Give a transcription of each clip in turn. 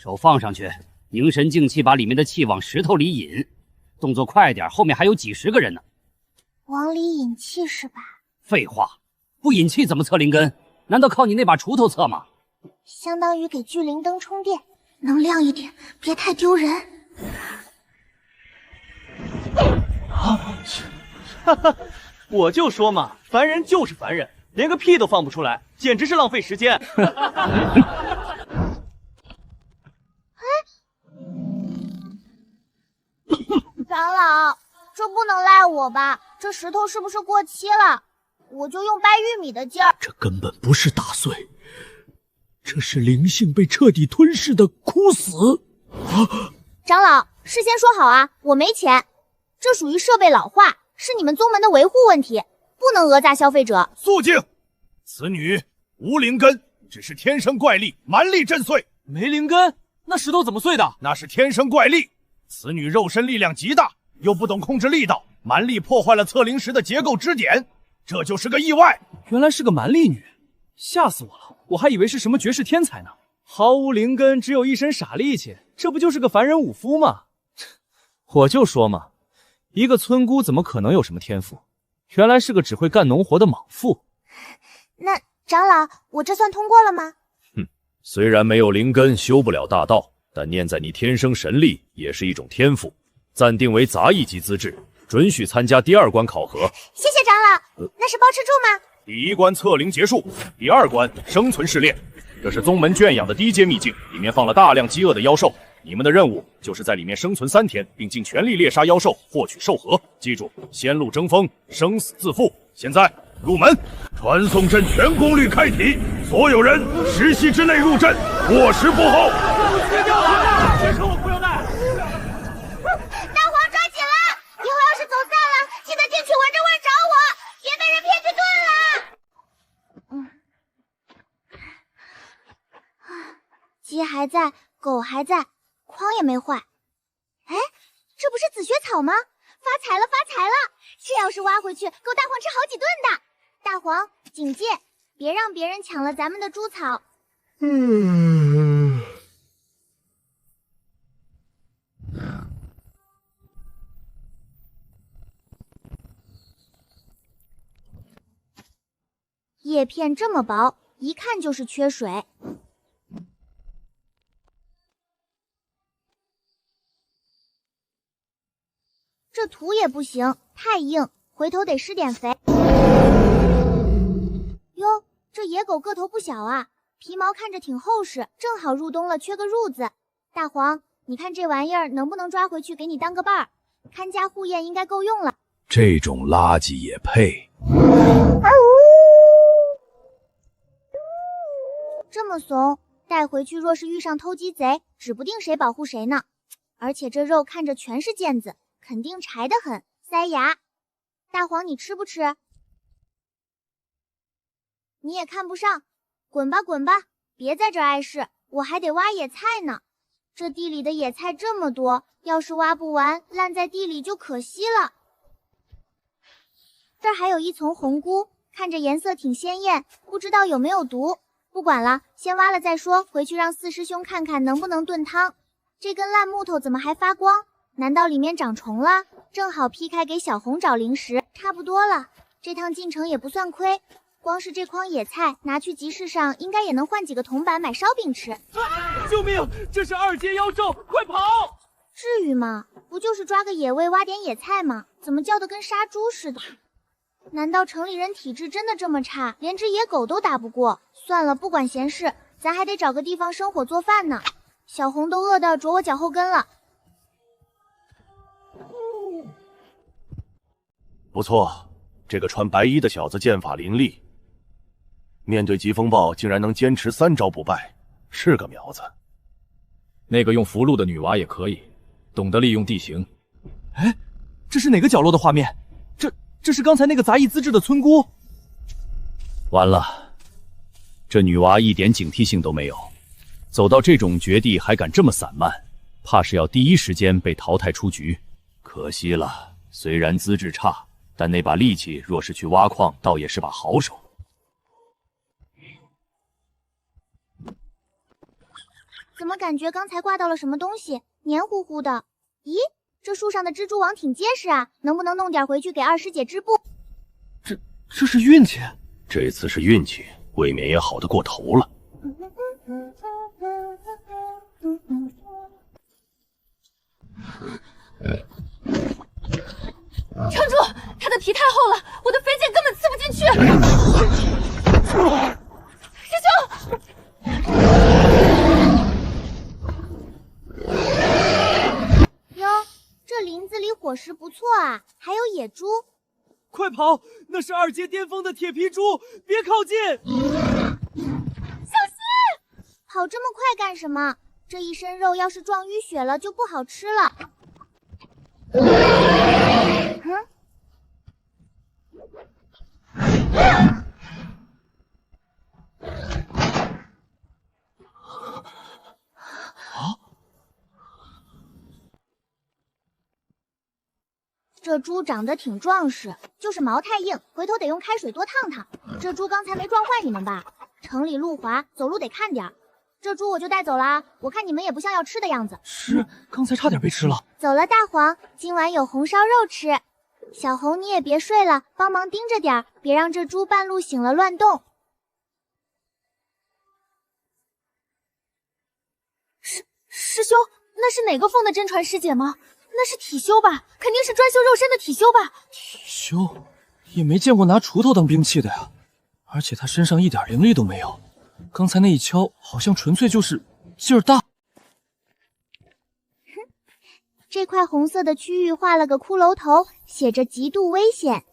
手放上去，凝神静气，把里面的气往石头里引。动作快点，后面还有几十个人呢。往里引气是吧？废话，不引气怎么测灵根？难道靠你那把锄头测吗？相当于给聚灵灯充电，能亮一点，别太丢人。哈哈，我就说嘛，凡人就是凡人，连个屁都放不出来，简直是浪费时间。长老，这不能赖我吧？这石头是不是过期了？我就用掰玉米的劲儿。这根本不是打碎，这是灵性被彻底吞噬的枯死。长老，事先说好啊，我没钱，这属于设备老化，是你们宗门的维护问题，不能讹诈消费者。肃静！此女无灵根，只是天生怪力，蛮力震碎。没灵根，那石头怎么碎的？那是天生怪力。此女肉身力量极大，又不懂控制力道，蛮力破坏了测灵石的结构支点，这就是个意外。原来是个蛮力女，吓死我了！我还以为是什么绝世天才呢。毫无灵根，只有一身傻力气，这不就是个凡人武夫吗？我就说嘛，一个村姑怎么可能有什么天赋？原来是个只会干农活的莽妇。那长老，我这算通过了吗？虽然没有灵根，修不了大道，但念在你天生神力也是一种天赋，暂定为杂役级资质，准许参加第2关考核。谢谢长老。那是包吃住吗？第1关测灵结束，第2关生存试炼。这是宗门圈养的低阶秘境，里面放了大量饥饿的妖兽。你们的任务就是在里面生存3天，并尽全力猎杀妖兽，获取兽核。记住，先路争锋，生死自负。现在入门，传送阵全功率开启，所有人10息之内入阵，过时不候。切掉了，别扯我裤腰带！大黄抓紧了，以后要是走散了，记得进去闻着味找我，别被人骗去炖了。鸡还在，狗还在，筐也没坏。哎，这不是紫雪草吗？发财了，发财了！这要是挖回去，够大黄吃好几顿的。大黄，警戒，别让别人抢了咱们的猪草。叶片这么薄，一看就是缺水。这土也不行，太硬，回头得施点肥。哟，这野狗个头不小啊，皮毛看着挺厚实，正好入冬了，缺个褥子。大黄，你看这玩意儿能不能抓回去给你当个伴儿？看家护院应该够用了。这种垃圾也配？这么怂，带回去若是遇上偷鸡贼，指不定谁保护谁呢。而且这肉看着全是腱子，肯定柴得很，塞牙。大黄，你吃不吃？你也看不上，滚吧滚吧，别在这碍事，我还得挖野菜呢。这地里的野菜这么多，要是挖不完，烂在地里就可惜了。这儿还有一丛红菇，看着颜色挺鲜艳，不知道有没有毒。不管了，先挖了再说，回去让四师兄看看能不能炖汤。这根烂木头怎么还发光？难道里面长虫了？正好劈开给小红找零食，差不多了。这趟进城也不算亏，光是这筐野菜拿去集市上，应该也能换几个铜板买烧饼吃。救命！这是2阶妖兽，快跑！至于吗？不就是抓个野味挖点野菜吗？怎么叫得跟杀猪似的？难道城里人体质真的这么差，连只野狗都打不过？算了，不管闲事，咱还得找个地方生火做饭呢。小红都饿到啄我脚后跟了。不错，这个穿白衣的小子剑法凌厉，面对疾风暴竟然能坚持3招不败，是个苗子。那个用符箓的女娃也可以，懂得利用地形。哎，这是哪个角落的画面？这是刚才那个杂役资质的村姑。完了，这女娃一点警惕性都没有，走到这种绝地还敢这么散漫，怕是要第一时间被淘汰出局。可惜了，虽然资质差，但那把利器若是去挖矿，倒也是把好手。怎么感觉刚才挂到了什么东西，黏糊糊的？咦，这树上的蜘蛛网挺结实啊，能不能弄点回去给二师姐织布？这是运气。这次是运气，未免也好得过头了。城主，他的皮太厚了，我的飞剑根本刺不进去。师兄，哟，这林子里伙食不错啊，还有野猪。快跑！那是2阶巅峰的铁皮猪，别靠近！小心！跑这么快干什么？这一身肉要是撞淤血了，就不好吃了。这猪长得挺壮实，就是毛太硬，回头得用开水多烫烫。这猪刚才没撞坏你们吧？城里路滑，走路得看点儿。这猪我就带走了啊，我看你们也不像要吃的样子。是，刚才差点被吃了。走了，大黄，今晚有红烧肉吃。小红你也别睡了，帮忙盯着点儿，别让这猪半路醒了乱动。师兄，那是哪个凤的真传师姐吗？那是体修吧？肯定是专修肉身的体修吧？体修也没见过拿锄头当兵器的呀，而且他身上一点灵力都没有，刚才那一敲好像纯粹就是劲儿大。这块红色的区域画了个骷髅头，写着极度危险。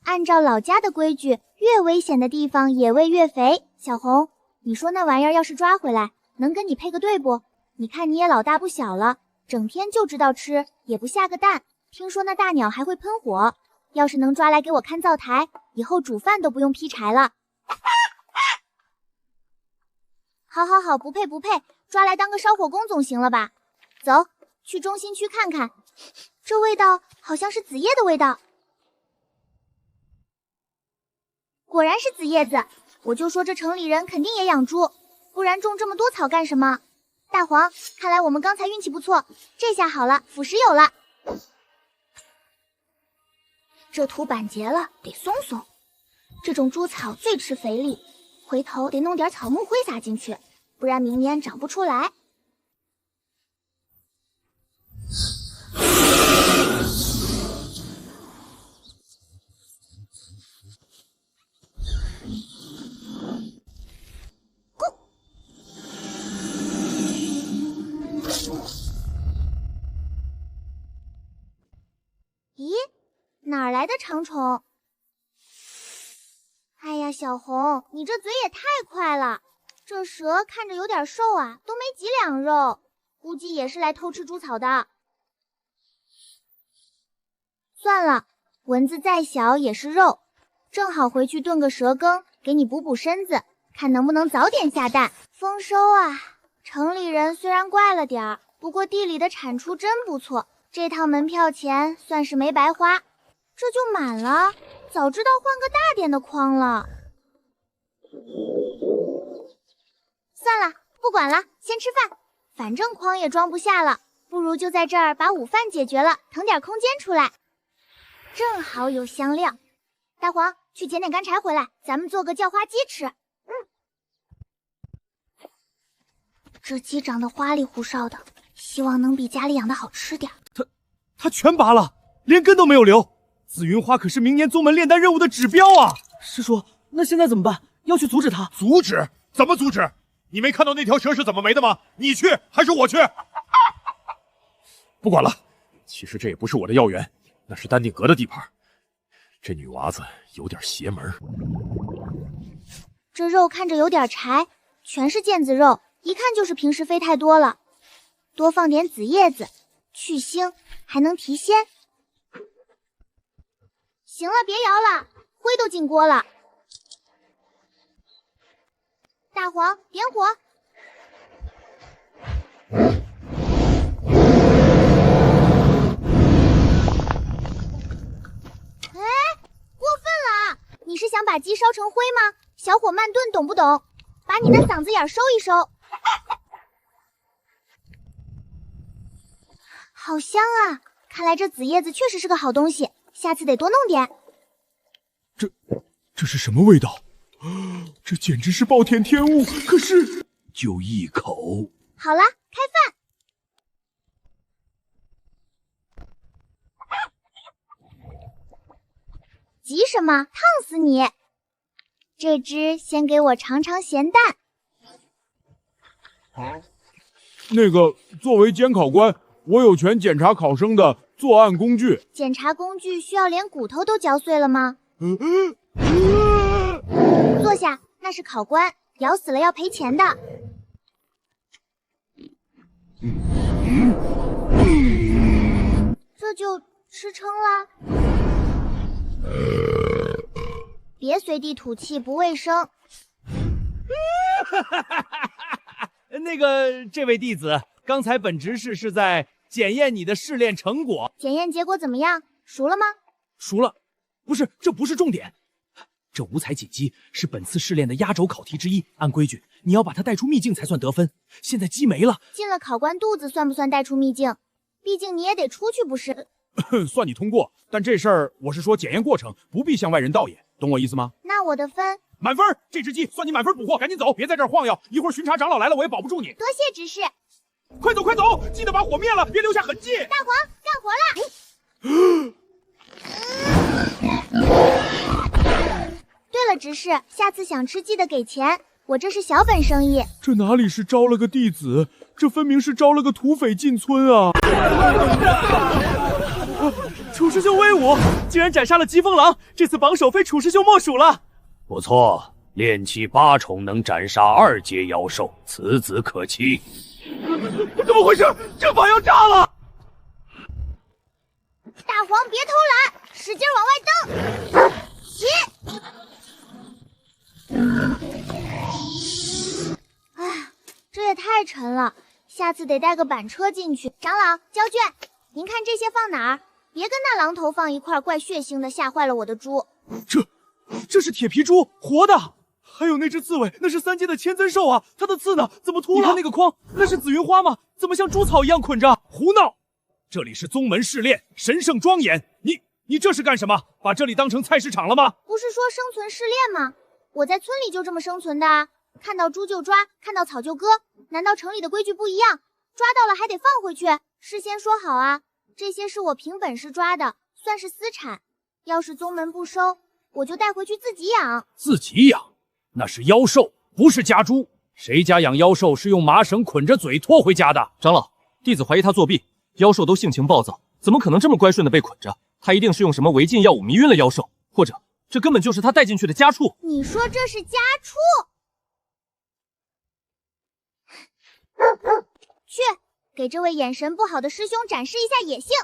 按照老家的规矩，越危险的地方野味越肥。小红，你说那玩意儿要是抓回来，能跟你配个对不？你看你也老大不小了，整天就知道吃，也不下个蛋。听说那大鸟还会喷火，要是能抓来给我看灶台，以后煮饭都不用劈柴了。好，不配，抓来当个烧火工总行了吧？走，去中心区看看，这味道好像是紫叶的味道。果然是紫叶子，我就说这城里人肯定也养猪，不然种这么多草干什么？大黄，看来我们刚才运气不错，这下好了，腐蚀有了。这土板结了，得松松。这种猪草最吃肥力，回头得弄点草木灰撒进去，不然明年长不出来。咦，哪儿来的长虫？哎呀，小红，你这嘴也太快了！这蛇看着有点瘦啊，都没几两肉，估计也是来偷吃猪草的。算了，蚊子再小也是肉，正好回去炖个蛇羹，给你补补身子，看能不能早点下蛋。丰收啊！城里人虽然怪了点儿，不过地里的产出真不错。这趟门票钱算是没白花，这就满了。早知道换个大点的筐了。算了，不管了，先吃饭。反正筐也装不下了，不如就在这儿把午饭解决了，腾点空间出来。正好有香料，大黄去捡点干柴回来，咱们做个叫花鸡吃。这鸡长得花里胡哨的，希望能比家里养的好吃点。他全拔了，连根都没有留。紫云花可是明年宗门炼丹任务的指标啊！师叔，那现在怎么办？要去阻止他？阻止？怎么阻止？你没看到那条蛇是怎么没的吗？你去还是我去？不管了，其实这也不是我的药源，那是丹顶阁的地盘。这女娃子有点邪门。这肉看着有点柴，全是腱子肉，一看就是平时飞太多了。多放点紫叶子，去腥，还能提鲜。行了，别摇了，灰都进锅了。大黄，点火。哎，过分了！你是想把鸡烧成灰吗？小火慢炖，懂不懂？把你那嗓子眼收一收。好香啊！看来这紫叶子确实是个好东西，下次得多弄点。这是什么味道？这简直是暴殄天物！可是，就一口。好了，开饭。急什么？烫死你！这只先给我尝尝咸淡。那个，作为监考官，我有权检查考生的作案工具。检查工具需要连骨头都嚼碎了吗？坐下，那是考官，咬死了要赔钱的。这就吃撑啦。别随地吐气，不卫生。那个，这位弟子，刚才本执事是在检验你的试炼成果。检验结果怎么样？熟了吗？熟了，不是，这不是重点。这五彩锦鸡是本次试炼的压轴考题之一，按规矩你要把它带出秘境才算得分。现在鸡没了，进了考官肚子算不算带出秘境？毕竟你也得出去不是？算你通过，但这事儿我是说检验过程不必向外人道也，懂我意思吗？那我的分满分，这只鸡算你满分补货，赶紧走，别在这儿晃悠，一会儿巡查长老来了我也保不住你。多谢指示。快走快走，记得把火灭了，别留下痕迹。大黄，干活了。对了，执事，下次想吃记得给钱，我这是小本生意。这哪里是招了个弟子，这分明是招了个土匪进村啊！楚师兄威武，竟然斩杀了疾风狼，这次榜首非楚师兄莫属了。不错，炼气8重能斩杀2阶妖兽，此子可期。怎么回事？这榜要炸了！大黄别偷懒，使劲往外蹬。起！哎，这也太沉了，下次得带个板车进去。长老，交卷，您看这些放哪儿？别跟那狼头放一块，怪血腥的，吓坏了我的猪。这是铁皮猪，活的。还有那只刺猬，那是3阶的千尊兽啊！它的刺呢？怎么秃了？你看那个筐，那是紫云花吗？怎么像猪草一样捆着？胡闹！这里是宗门试炼，神圣庄严。你这是干什么？把这里当成菜市场了吗？不是说生存试炼吗？我在村里就这么生存的啊！看到猪就抓，看到草就割。难道城里的规矩不一样？抓到了还得放回去？事先说好啊！这些是我凭本事抓的，算是私产。要是宗门不收，我就带回去自己养。自己养？那是妖兽，不是家猪。谁家养妖兽是用麻绳捆着嘴拖回家的？长老，弟子怀疑他作弊。妖兽都性情暴躁，怎么可能这么乖顺的被捆着？他一定是用什么违禁药物迷晕了妖兽，或者这根本就是他带进去的家畜。你说这是家畜？去，给这位眼神不好的师兄展示一下野性。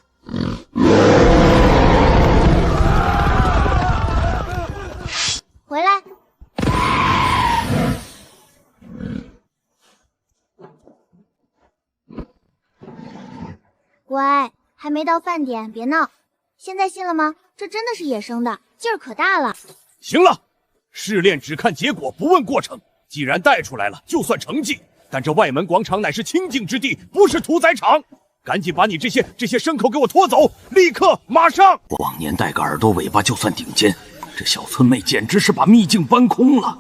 回来。乖，还没到饭点，别闹。现在信了吗？这真的是野生的，劲儿可大了。行了，试炼只看结果，不问过程。既然带出来了，就算成绩。但这外门广场乃是清净之地，不是屠宰场。赶紧把你这些牲口给我拖走，立刻，马上！往年带个耳朵尾巴就算顶尖，这小村妹简直是把秘境搬空了。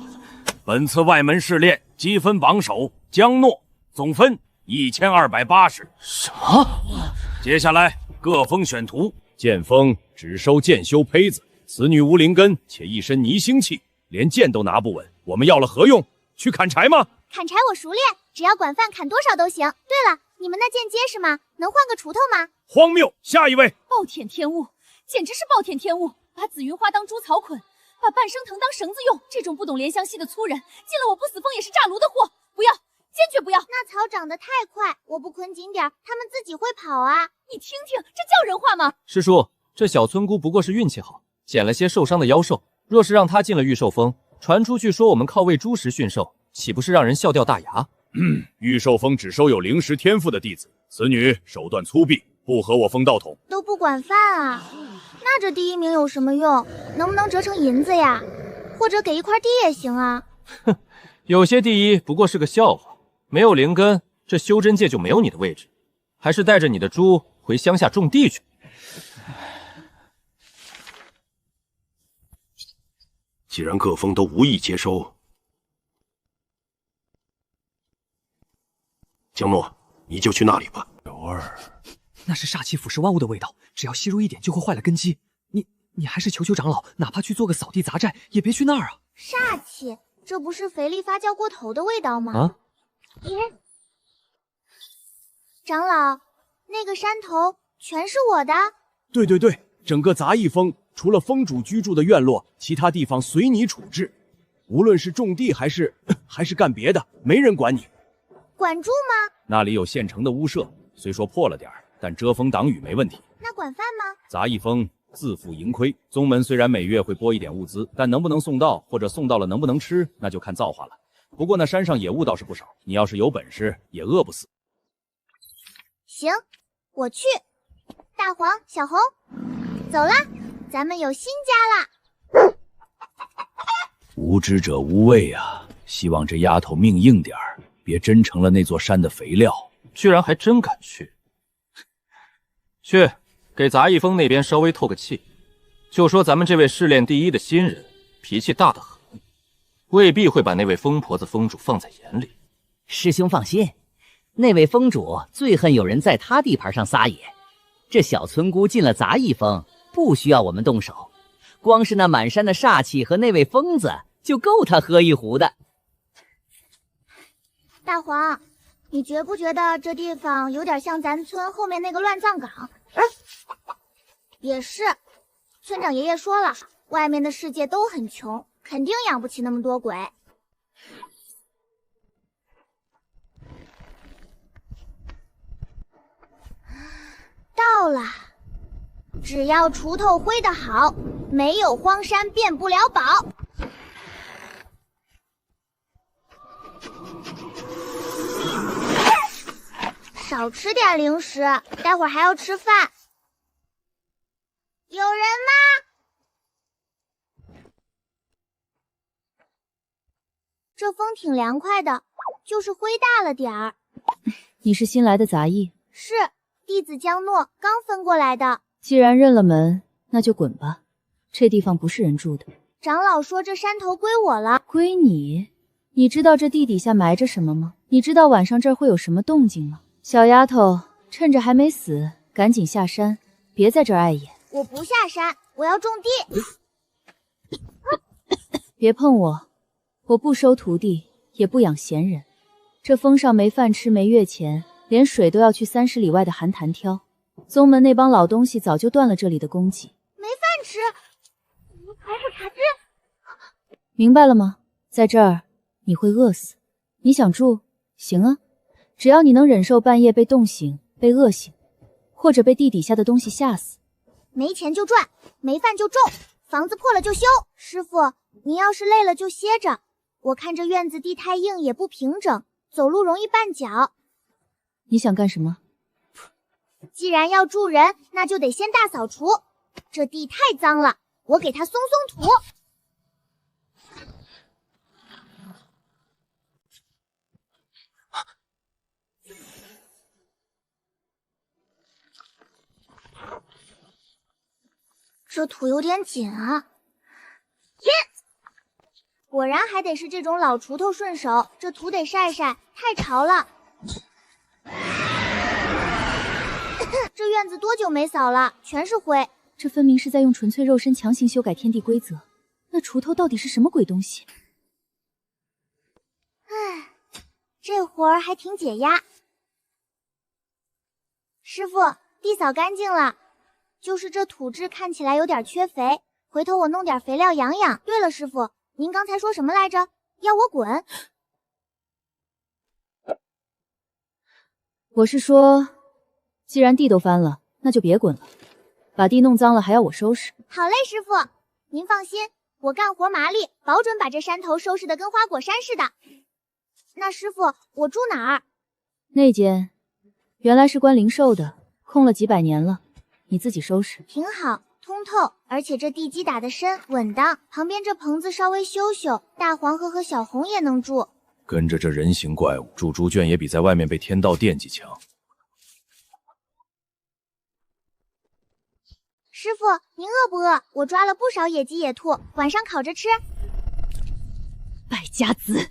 本次外门试炼积分榜首江诺，总分1280。什么？接下来各封选徒，剑锋只收剑修胚子，此女无灵根，且一身泥腥气，连剑都拿不稳，我们要了何用？去砍柴吗？砍柴我熟练，只要管饭砍多少都行。对了，你们那剑结实吗？能换个锄头吗？荒谬！下一位。暴殄天物，简直是暴殄天物！把紫云花当猪草捆，把半生藤当绳子用，这种不懂怜香惜的粗人，进了我不死峰也是炸炉的货！不要，坚决不要！那草长得太快，我不捆紧点，它们自己会跑啊！你听听，这叫人话吗？师叔，这小村姑不过是运气好，捡了些受伤的妖兽。若是让她进了御兽峰，传出去说我们靠喂猪食驯兽，岂不是让人笑掉大牙？御兽峰只收有灵石天赋的弟子，此女手段粗鄙，不合我峰道统。都不管饭啊？那这第一名有什么用？能不能折成银子呀？或者给一块地也行啊。哼，有些第一不过是个笑话。没有灵根，这修真界就没有你的位置。还是带着你的猪回乡下种地去。既然各峰都无意接收，江诺，你就去那里吧。有味儿，那是煞气腐蚀万物的味道，只要吸入一点就会坏了根基。你还是求求长老，哪怕去做个扫地杂债，也别去那儿啊！煞气，这不是肥力发酵过头的味道吗？啊！长老，那个山头全是我的。对对对，整个杂役峰除了峰主居住的院落，其他地方随你处置。无论是种地还是干别的，没人管你。管住吗？那里有现成的屋舍，虽说破了点儿，但遮风挡雨没问题。那管饭吗？杂役峰自负盈亏，宗门虽然每月会拨一点物资，但能不能送到，或者送到了能不能吃，那就看造化了。不过那山上野物倒是不少，你要是有本事，也饿不死。行，我去。大黄、小红，走了，咱们有新家啦！无知者无畏啊！希望这丫头命硬点儿，别真成了那座山的肥料。居然还真敢去！去给杂役峰那边稍微透个气，就说咱们这位试炼第一的新人脾气大得很，未必会把那位疯婆子峰主放在眼里。师兄放心，那位峰主最恨有人在他地盘上撒野。这小村姑进了杂役峰，不需要我们动手，光是那满山的煞气和那位疯子就够他喝一壶的。大黄，你觉不觉得这地方有点像咱村后面那个乱葬岗？也是，村长爷爷说了，外面的世界都很穷，肯定养不起那么多鬼。到了，只要锄头挥得好，没有荒山变不了宝。少吃点零食，待会儿还要吃饭。有人吗？这风挺凉快的，就是灰大了点儿。你是新来的杂役？是，弟子江诺刚分过来的。既然认了门，那就滚吧。这地方不是人住的。长老说这山头归我了。归你？你知道这地底下埋着什么吗？你知道晚上这儿会有什么动静吗？小丫头，趁着还没死，赶紧下山，别在这儿碍眼。我不下山，我要种地。别碰我，我不收徒弟，也不养闲人。这峰上没饭吃，没月钱，连水都要去30里外的寒潭挑。宗门那帮老东西早就断了这里的供给。没饭吃，无财不查之。明白了吗？在这儿你会饿死。你想住？行啊，只要你能忍受半夜被冻醒、被饿醒，或者被地底下的东西吓死。没钱就赚，没饭就种，房子破了就修。师傅，你要是累了就歇着。我看这院子地太硬也不平整，走路容易绊脚。你想干什么？既然要住人，那就得先大扫除。这地太脏了，我给它松松土。这土有点紧啊！耶，果然还得是这种老锄头顺手。这土得晒晒，太潮了。这院子多久没扫了？全是灰。这分明是在用纯粹肉身强行修改天地规则。那锄头到底是什么鬼东西？唉，这活儿还挺解压。师傅，地扫干净了。就是这土质看起来有点缺肥，回头我弄点肥料养养。对了，师傅，您刚才说什么来着？要我滚？我是说，既然地都翻了，那就别滚了。把地弄脏了还要我收拾？好嘞，师傅，您放心，我干活麻利，保准把这山头收拾得跟花果山似的。那师傅，我住哪儿？那间原来是关灵兽的，空了几百年了。你自己收拾。挺好，通透，而且这地基打得深，稳当。旁边这棚子稍微修修，大黄和小红也能住。跟着这人形怪物，住猪圈也比在外面被天道惦记强。师傅，您饿不饿？我抓了不少野鸡野兔，晚上烤着吃。败家子，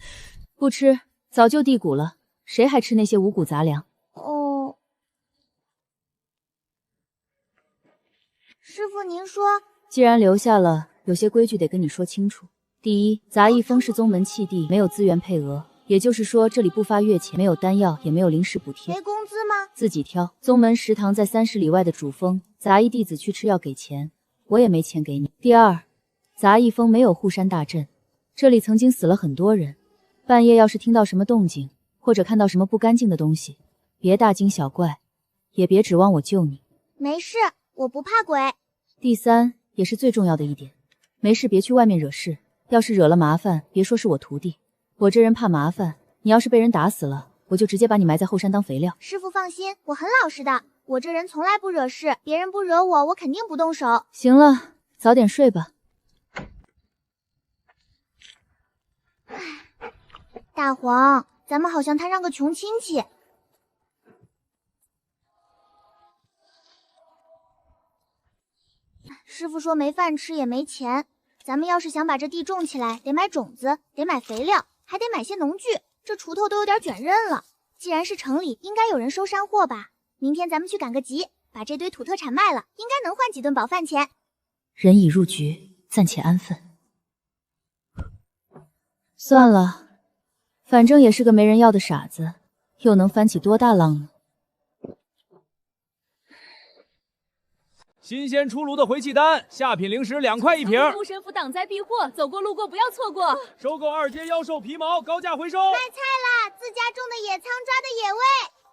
不吃，早就地谷了，谁还吃那些五谷杂粮？哦，师傅您说，既然留下了，有些规矩得跟你说清楚。第一，杂役峰是宗门弃地，没有资源配额，也就是说这里不发月钱，没有丹药，也没有零食补贴。没工资吗？自己挑。宗门食堂在30里外的主峰，杂役弟子去吃要给钱，我也没钱给你。第二，杂役峰没有护山大阵，这里曾经死了很多人，半夜要是听到什么动静，或者看到什么不干净的东西，别大惊小怪，也别指望我救你。没事，我不怕鬼。第三，也是最重要的一点，没事别去外面惹事，要是惹了麻烦，别说是我徒弟，我这人怕麻烦，你要是被人打死了，我就直接把你埋在后山当肥料。师傅放心，我很老实的，我这人从来不惹事，别人不惹我，我肯定不动手。行了，早点睡吧。大黄，咱们好像摊上个穷亲戚。师傅说没饭吃也没钱，咱们要是想把这地种起来，得买种子，得买肥料，还得买些农具，这锄头都有点卷刃了。既然是城里，应该有人收山货吧？明天咱们去赶个集，把这堆土特产卖了，应该能换几顿饱饭钱。人已入局，暂且安分。算了，反正也是个没人要的傻子，又能翻起多大浪呢？新鲜出炉的回气丹，下品零食2块1瓶。护身符挡灾避祸，走过路过不要错过。收购2阶妖兽皮毛，高价回收。卖菜啦！自家种的野仓抓的野味，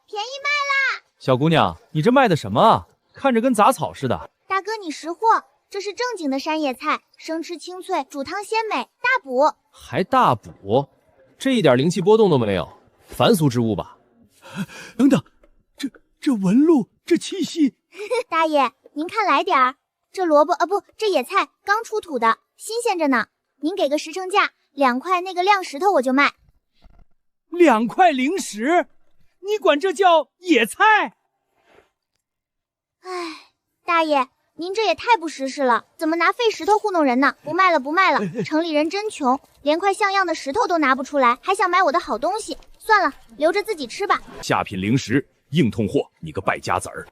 便宜卖啦！小姑娘，你这卖的什么啊？看着跟杂草似的。大哥，你识货，这是正经的山野菜，生吃清脆，煮汤鲜美，大补。还大补？这一点灵气波动都没有，凡俗之物吧？等等，这纹路，这气息。大爷，您看来点儿，这萝卜不，这野菜刚出土的，新鲜着呢。您给个实诚价，2块那个亮石头我就卖。2块零食，你管这叫野菜？唉，大爷，您这也太不识时了，怎么拿废石头糊弄人呢？不卖了，不卖了，城里人真穷，连块像样的石头都拿不出来，还想买我的好东西？算了，留着自己吃吧。下品零食，硬通货，你个败家子儿！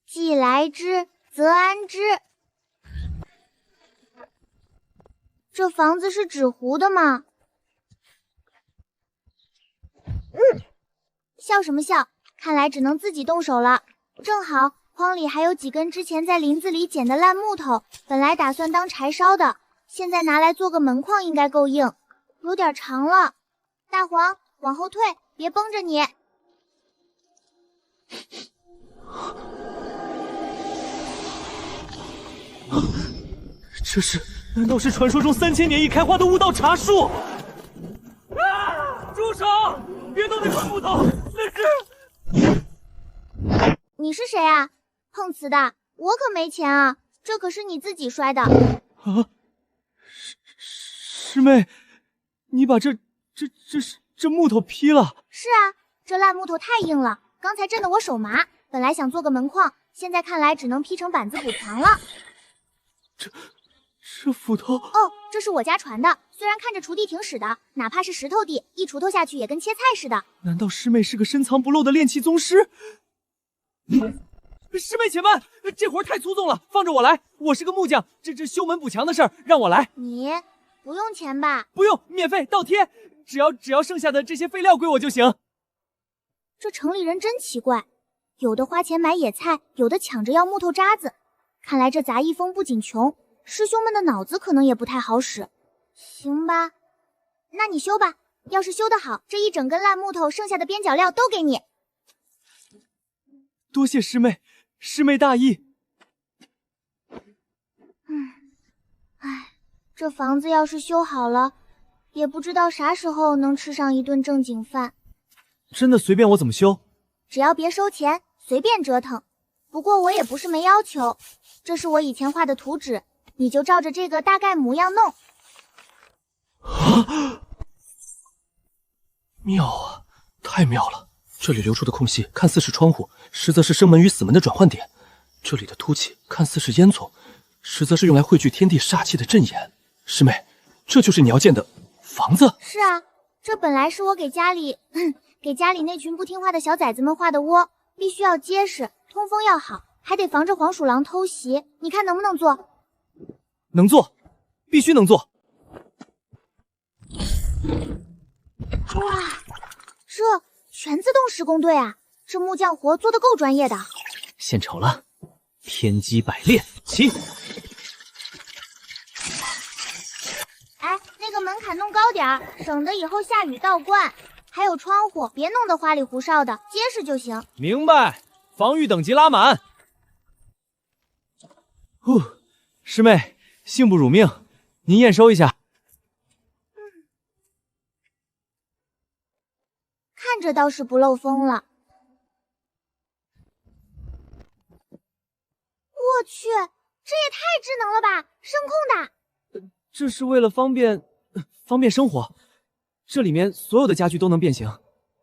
既来之，则安之。这房子是纸糊的吗？笑什么笑？看来只能自己动手了。正好筐里还有几根之前在林子里捡的烂木头，本来打算当柴烧的，现在拿来做个门框应该够硬，有点长了。大黄，往后退，别绷着你。难道是传说中3000年一开花的悟道茶树？啊！住手！别动那块木头，那是……你是谁啊？碰瓷的！我可没钱啊，这可是你自己摔的。啊！师妹，你把这木头劈了？是啊，这烂木头太硬了，刚才震得我手麻。本来想做个门框，现在看来只能劈成板子补墙了。这斧头……哦，这是我家传的，虽然看着锄地挺使的，哪怕是石头地，一锄头下去也跟切菜似的。难道师妹是个深藏不露的炼气宗师？师妹且慢，这活太粗重了，放着我来。我是个木匠，这修门补墙的事儿让我来。你不用钱吧？不用，免费倒贴，只要剩下的这些废料归我就行。这城里人真奇怪，有的花钱买野菜，有的抢着要木头渣子。看来这杂役峰不仅穷，师兄们的脑子可能也不太好使。行吧，那你修吧，要是修得好，这一整根烂木头剩下的边角料都给你。多谢师妹，师妹大义。这房子要是修好了，也不知道啥时候能吃上一顿正经饭。真的随便我怎么修？只要别收钱，随便折腾。不过我也不是没要求，这是我以前画的图纸，你就照着这个大概模样弄。妙啊，太妙了！这里留出的空隙，看似是窗户，实则是生门与死门的转换点。这里的凸起看似是烟囱，实则是用来汇聚天地煞气的阵眼。师妹，这就是你要建的房子？是啊，这本来是我给家里那群不听话的小崽子们画的窝，必须要结实，通风要好，还得防着黄鼠狼偷袭。你看能不能做？能做，必须能做。哇，这全自动施工队啊！这木匠活做得够专业的。献丑了，天机百炼，起！哎，那个门槛弄高点儿，省得以后下雨倒灌。还有窗户，别弄得花里胡哨的，结实就行。明白，防御等级拉满。师妹，幸不辱命，您验收一下。看着倒是不漏风了。我去，这也太智能了吧！声控的。这是为了方便生活，这里面所有的家具都能变形。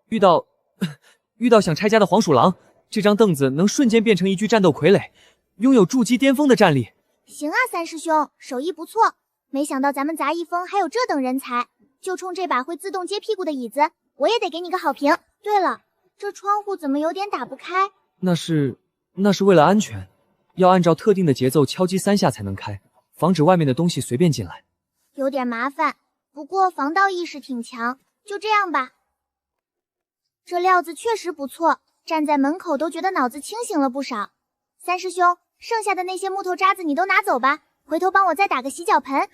遇到想拆家的黄鼠狼，这张凳子能瞬间变成一具战斗傀儡，拥有筑基巅峰的战力。行啊，三师兄，手艺不错。没想到咱们杂役峰还有这等人才，就冲这把会自动接屁股的椅子，我也得给你个好评。对了，这窗户怎么有点打不开？那是为了安全，要按照特定的节奏敲击3下才能开，防止外面的东西随便进来。有点麻烦，不过防盗意识挺强，就这样吧。这料子确实不错，站在门口都觉得脑子清醒了不少。三师兄，剩下的那些木头渣子你都拿走吧，回头帮我再打个洗脚盆。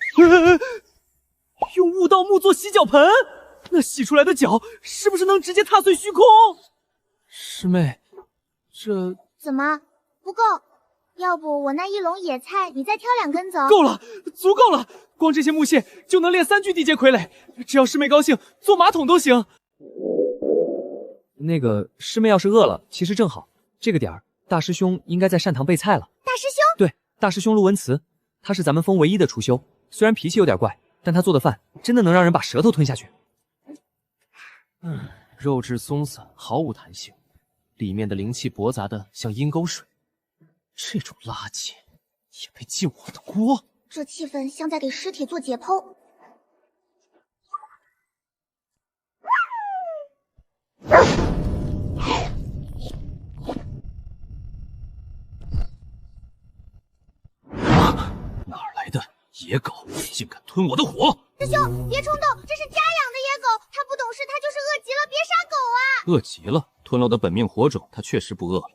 用悟道木做洗脚盆，那洗出来的脚是不是能直接踏碎虚空？师妹，这怎么不够？要不我那一笼野菜你再挑2根走。够了，足够了，光这些木屑就能炼3具地阶傀儡，只要师妹高兴，做马桶都行。那个师妹要是饿了，其实正好，这个点儿大师兄应该在膳堂备菜了。大师兄？对，大师兄陆文慈，他是咱们峰唯一的厨修，虽然脾气有点怪，但他做的饭真的能让人把舌头吞下去。肉质松散，毫无弹性，里面的灵气驳杂的像阴沟水，这种垃圾也配进我的锅？这气氛像在给尸体做解剖。哪儿来的野狗，竟敢吞我的火！师兄，别冲动，这是家养的野狗，它不懂事，它就是饿极了，别杀狗啊！饿极了，吞了我的本命火种，它确实不饿了。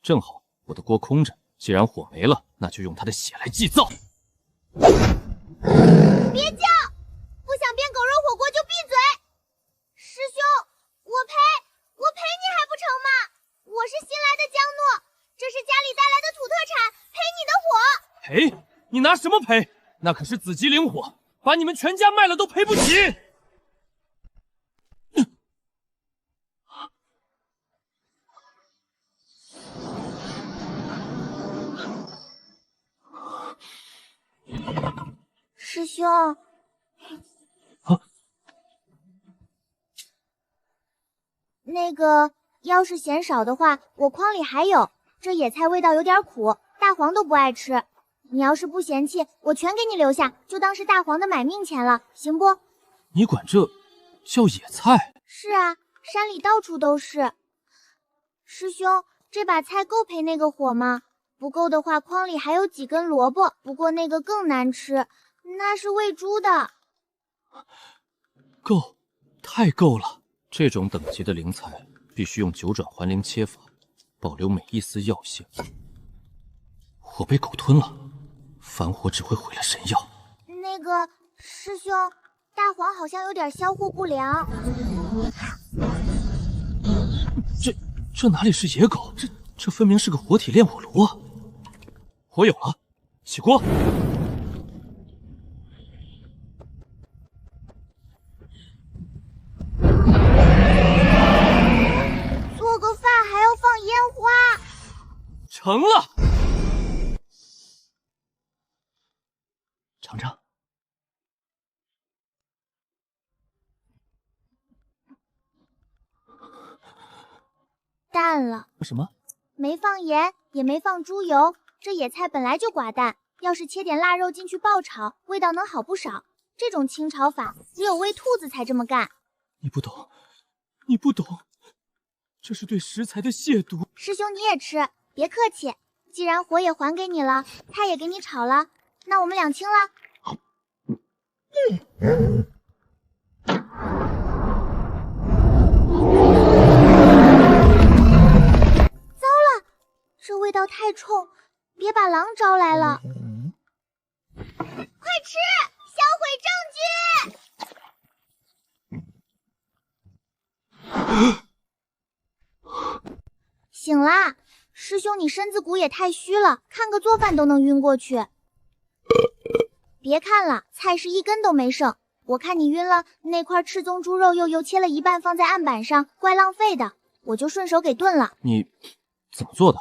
正好我的锅空着，既然火没了，那就用它的血来祭灶。别叫！不想变狗肉火锅就闭嘴！师兄，我赔你还不成吗？我是新来的江诺，这是家里带来的土特产，赔你的火。赔？你拿什么赔？那可是紫极灵火，把你们全家卖了都赔不起。师兄，那个要是嫌少的话，我筐里还有。这野菜味道有点苦，大黄都不爱吃。你要是不嫌弃，我全给你留下，就当是大黄的买命钱了，行不？你管这叫野菜？是啊，山里到处都是。师兄，这把菜够赔那个火吗？不够的话，筐里还有几根萝卜，不过那个更难吃，那是喂猪的。够，太够了！这种等级的灵材必须用9转还灵切法，保留每一丝药性。火被狗吞了，凡火只会毁了神药。那个师兄，大黄好像有点消化不良。这哪里是野狗？这分明是个活体炼火炉啊！火有了，起锅。做个饭还要放烟花，成了。尝尝。淡了。什么？没放盐，也没放猪油，这野菜本来就寡淡，要是切点腊肉进去爆炒，味道能好不少。这种清炒法，只有喂兔子才这么干。你不懂，你不懂，这是对食材的亵渎。师兄你也吃，别客气。既然火也还给你了，菜也给你炒了，那我们两清了。糟了，这味道太冲，别把狼招来了。快吃，销毁证据！醒啦，师兄，你身子骨也太虚了，看个做饭都能晕过去。别看了，菜是一根都没剩。我看你晕了，那块赤棕猪肉又切了一半放在案板上，怪浪费的，我就顺手给炖了。你怎么做的？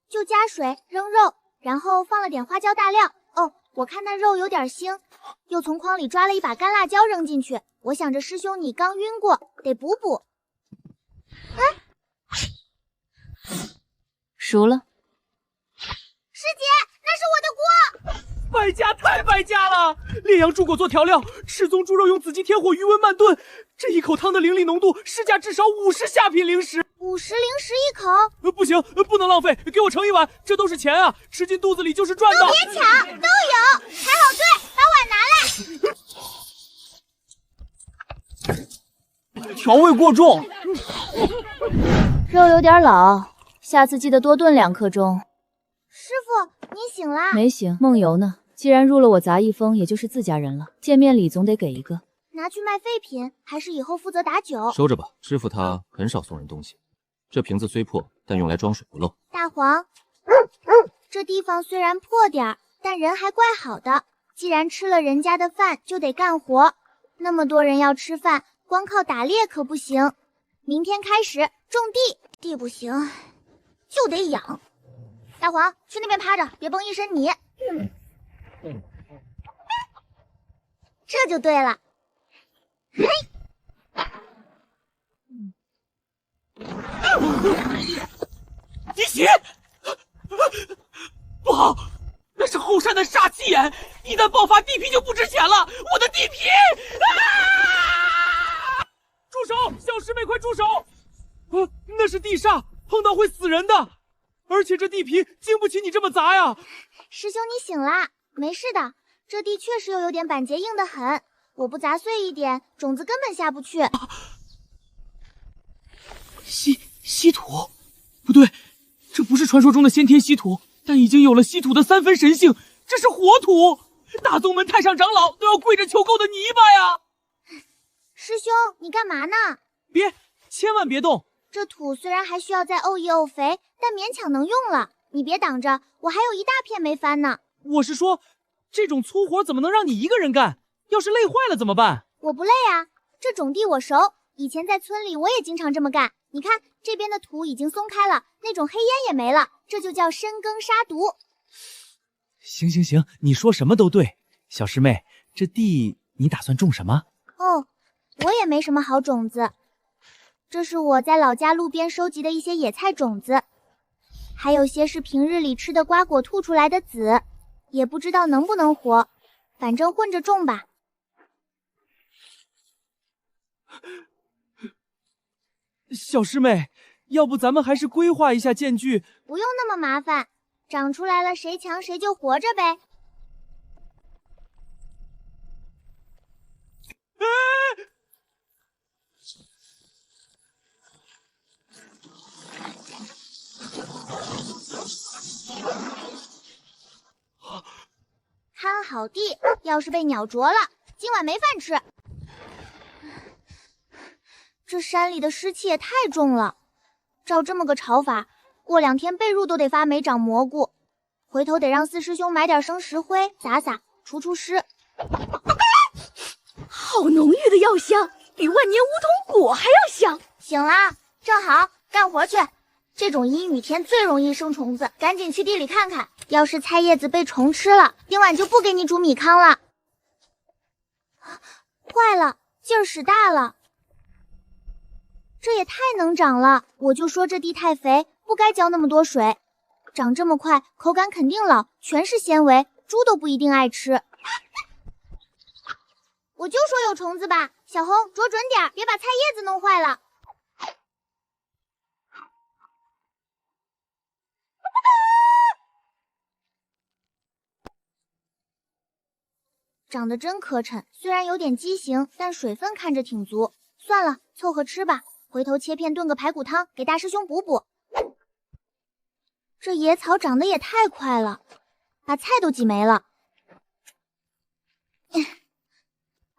就加水扔肉，然后放了点花椒大料。哦，我看那肉有点腥，又从筐里抓了一把干辣椒扔进去。我想着师兄你刚晕过，得补补。熟了。师姐，那是我的锅。败家太败家了！烈阳猪果做调料，赤棕猪肉用紫金天火余温慢炖，这一口汤的灵力浓度，市价至少50下品灵石。50灵石一口？不行，不能浪费，给我盛一碗，这都是钱啊，吃进肚子里就是赚的。都别抢，都有，排好队，把碗拿来。调味过重，肉有点老，下次记得多炖2刻钟。师傅，你醒啦？没醒，梦游呢。既然入了我杂役风，也就是自家人了，见面礼总得给一个。拿去卖废品，还是以后负责打酒？收着吧，师傅他很少送人东西。这瓶子虽破，但用来装水不漏。大黄，这地方虽然破点儿，但人还怪好的。既然吃了人家的饭，就得干活。那么多人要吃饭，光靠打猎可不行。明天开始种地，地不行就得养。大黄，去那边趴着，别崩一身泥。这就对了。嘿，滴血！不好，那是后山的煞气眼，一旦爆发，地皮就不值钱了。我的地皮！住手！小师妹，快住手！那是地煞，碰到会死人的。而且这地皮经不起你这么砸呀！师兄，你醒啦？没事的，这地确实有点板结，硬得很。我不砸碎一点，种子根本下不去。稀土？不对，这不是传说中的先天稀土，但已经有了稀土的3分神性，这是火土，大宗门太上长老都要跪着求够的泥巴呀！师兄，你干嘛呢？千万别动！这土虽然还需要再沤一沤肥，但勉强能用了。你别挡着，我还有一大片没翻呢。我是说，这种粗活怎么能让你一个人干？要是累坏了怎么办？我不累啊，这种地我熟，以前在村里我也经常这么干。你看这边的土已经松开了，那种黑烟也没了，这就叫深耕杀毒。行，你说什么都对。小师妹，这地你打算种什么？哦，我也没什么好种子。这是我在老家路边收集的一些野菜种子，还有些是平日里吃的瓜果吐出来的籽，也不知道能不能活，反正混着种吧。小师妹，要不咱们还是规划一下间距？不用那么麻烦，长出来了谁强谁就活着呗。看好地，要是被鸟啄了，今晚没饭吃。这山里的湿气也太重了，照这么个炒法，过2天被褥都得发霉长蘑菇。回头得让四师兄买点生石灰撒撒，除湿。好浓郁的药香，比万年梧桐果还要香。醒啦，正好干活去。这种阴雨天最容易生虫子，赶紧去地里看看。要是菜叶子被虫吃了，今晚就不给你煮米糠了。坏了，劲儿使大了。这也太能长了！我就说这地太肥，不该浇那么多水。长这么快，口感肯定老，全是纤维，猪都不一定爱吃。我就说有虫子吧，小红啄准点，别把菜叶子弄坏了。长得真磕碜，虽然有点畸形，但水分看着挺足。算了，凑合吃吧。回头切片炖个排骨汤，给大师兄补补。这野草长得也太快了，把菜都挤没了。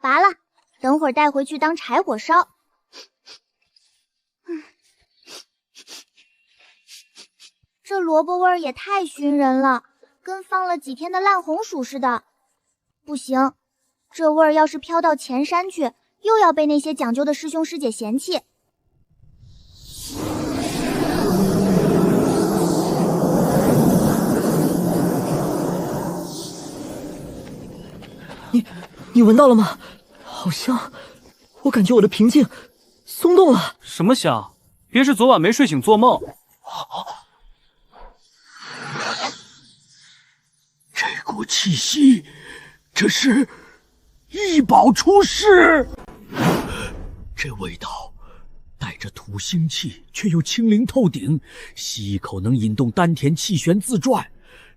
拔了，等会儿带回去当柴火烧。这萝卜味儿也太熏人了，跟放了几天的烂红薯似的。不行，这味儿要是飘到前山去，又要被那些讲究的师兄师姐嫌弃。你闻到了吗？好香，我感觉我的平静松动了。什么香？别是昨晚没睡醒做梦？这股气息，这是异宝出世。这味道带着土腥气，却又清灵透顶，吸一口能引动丹田气旋自转。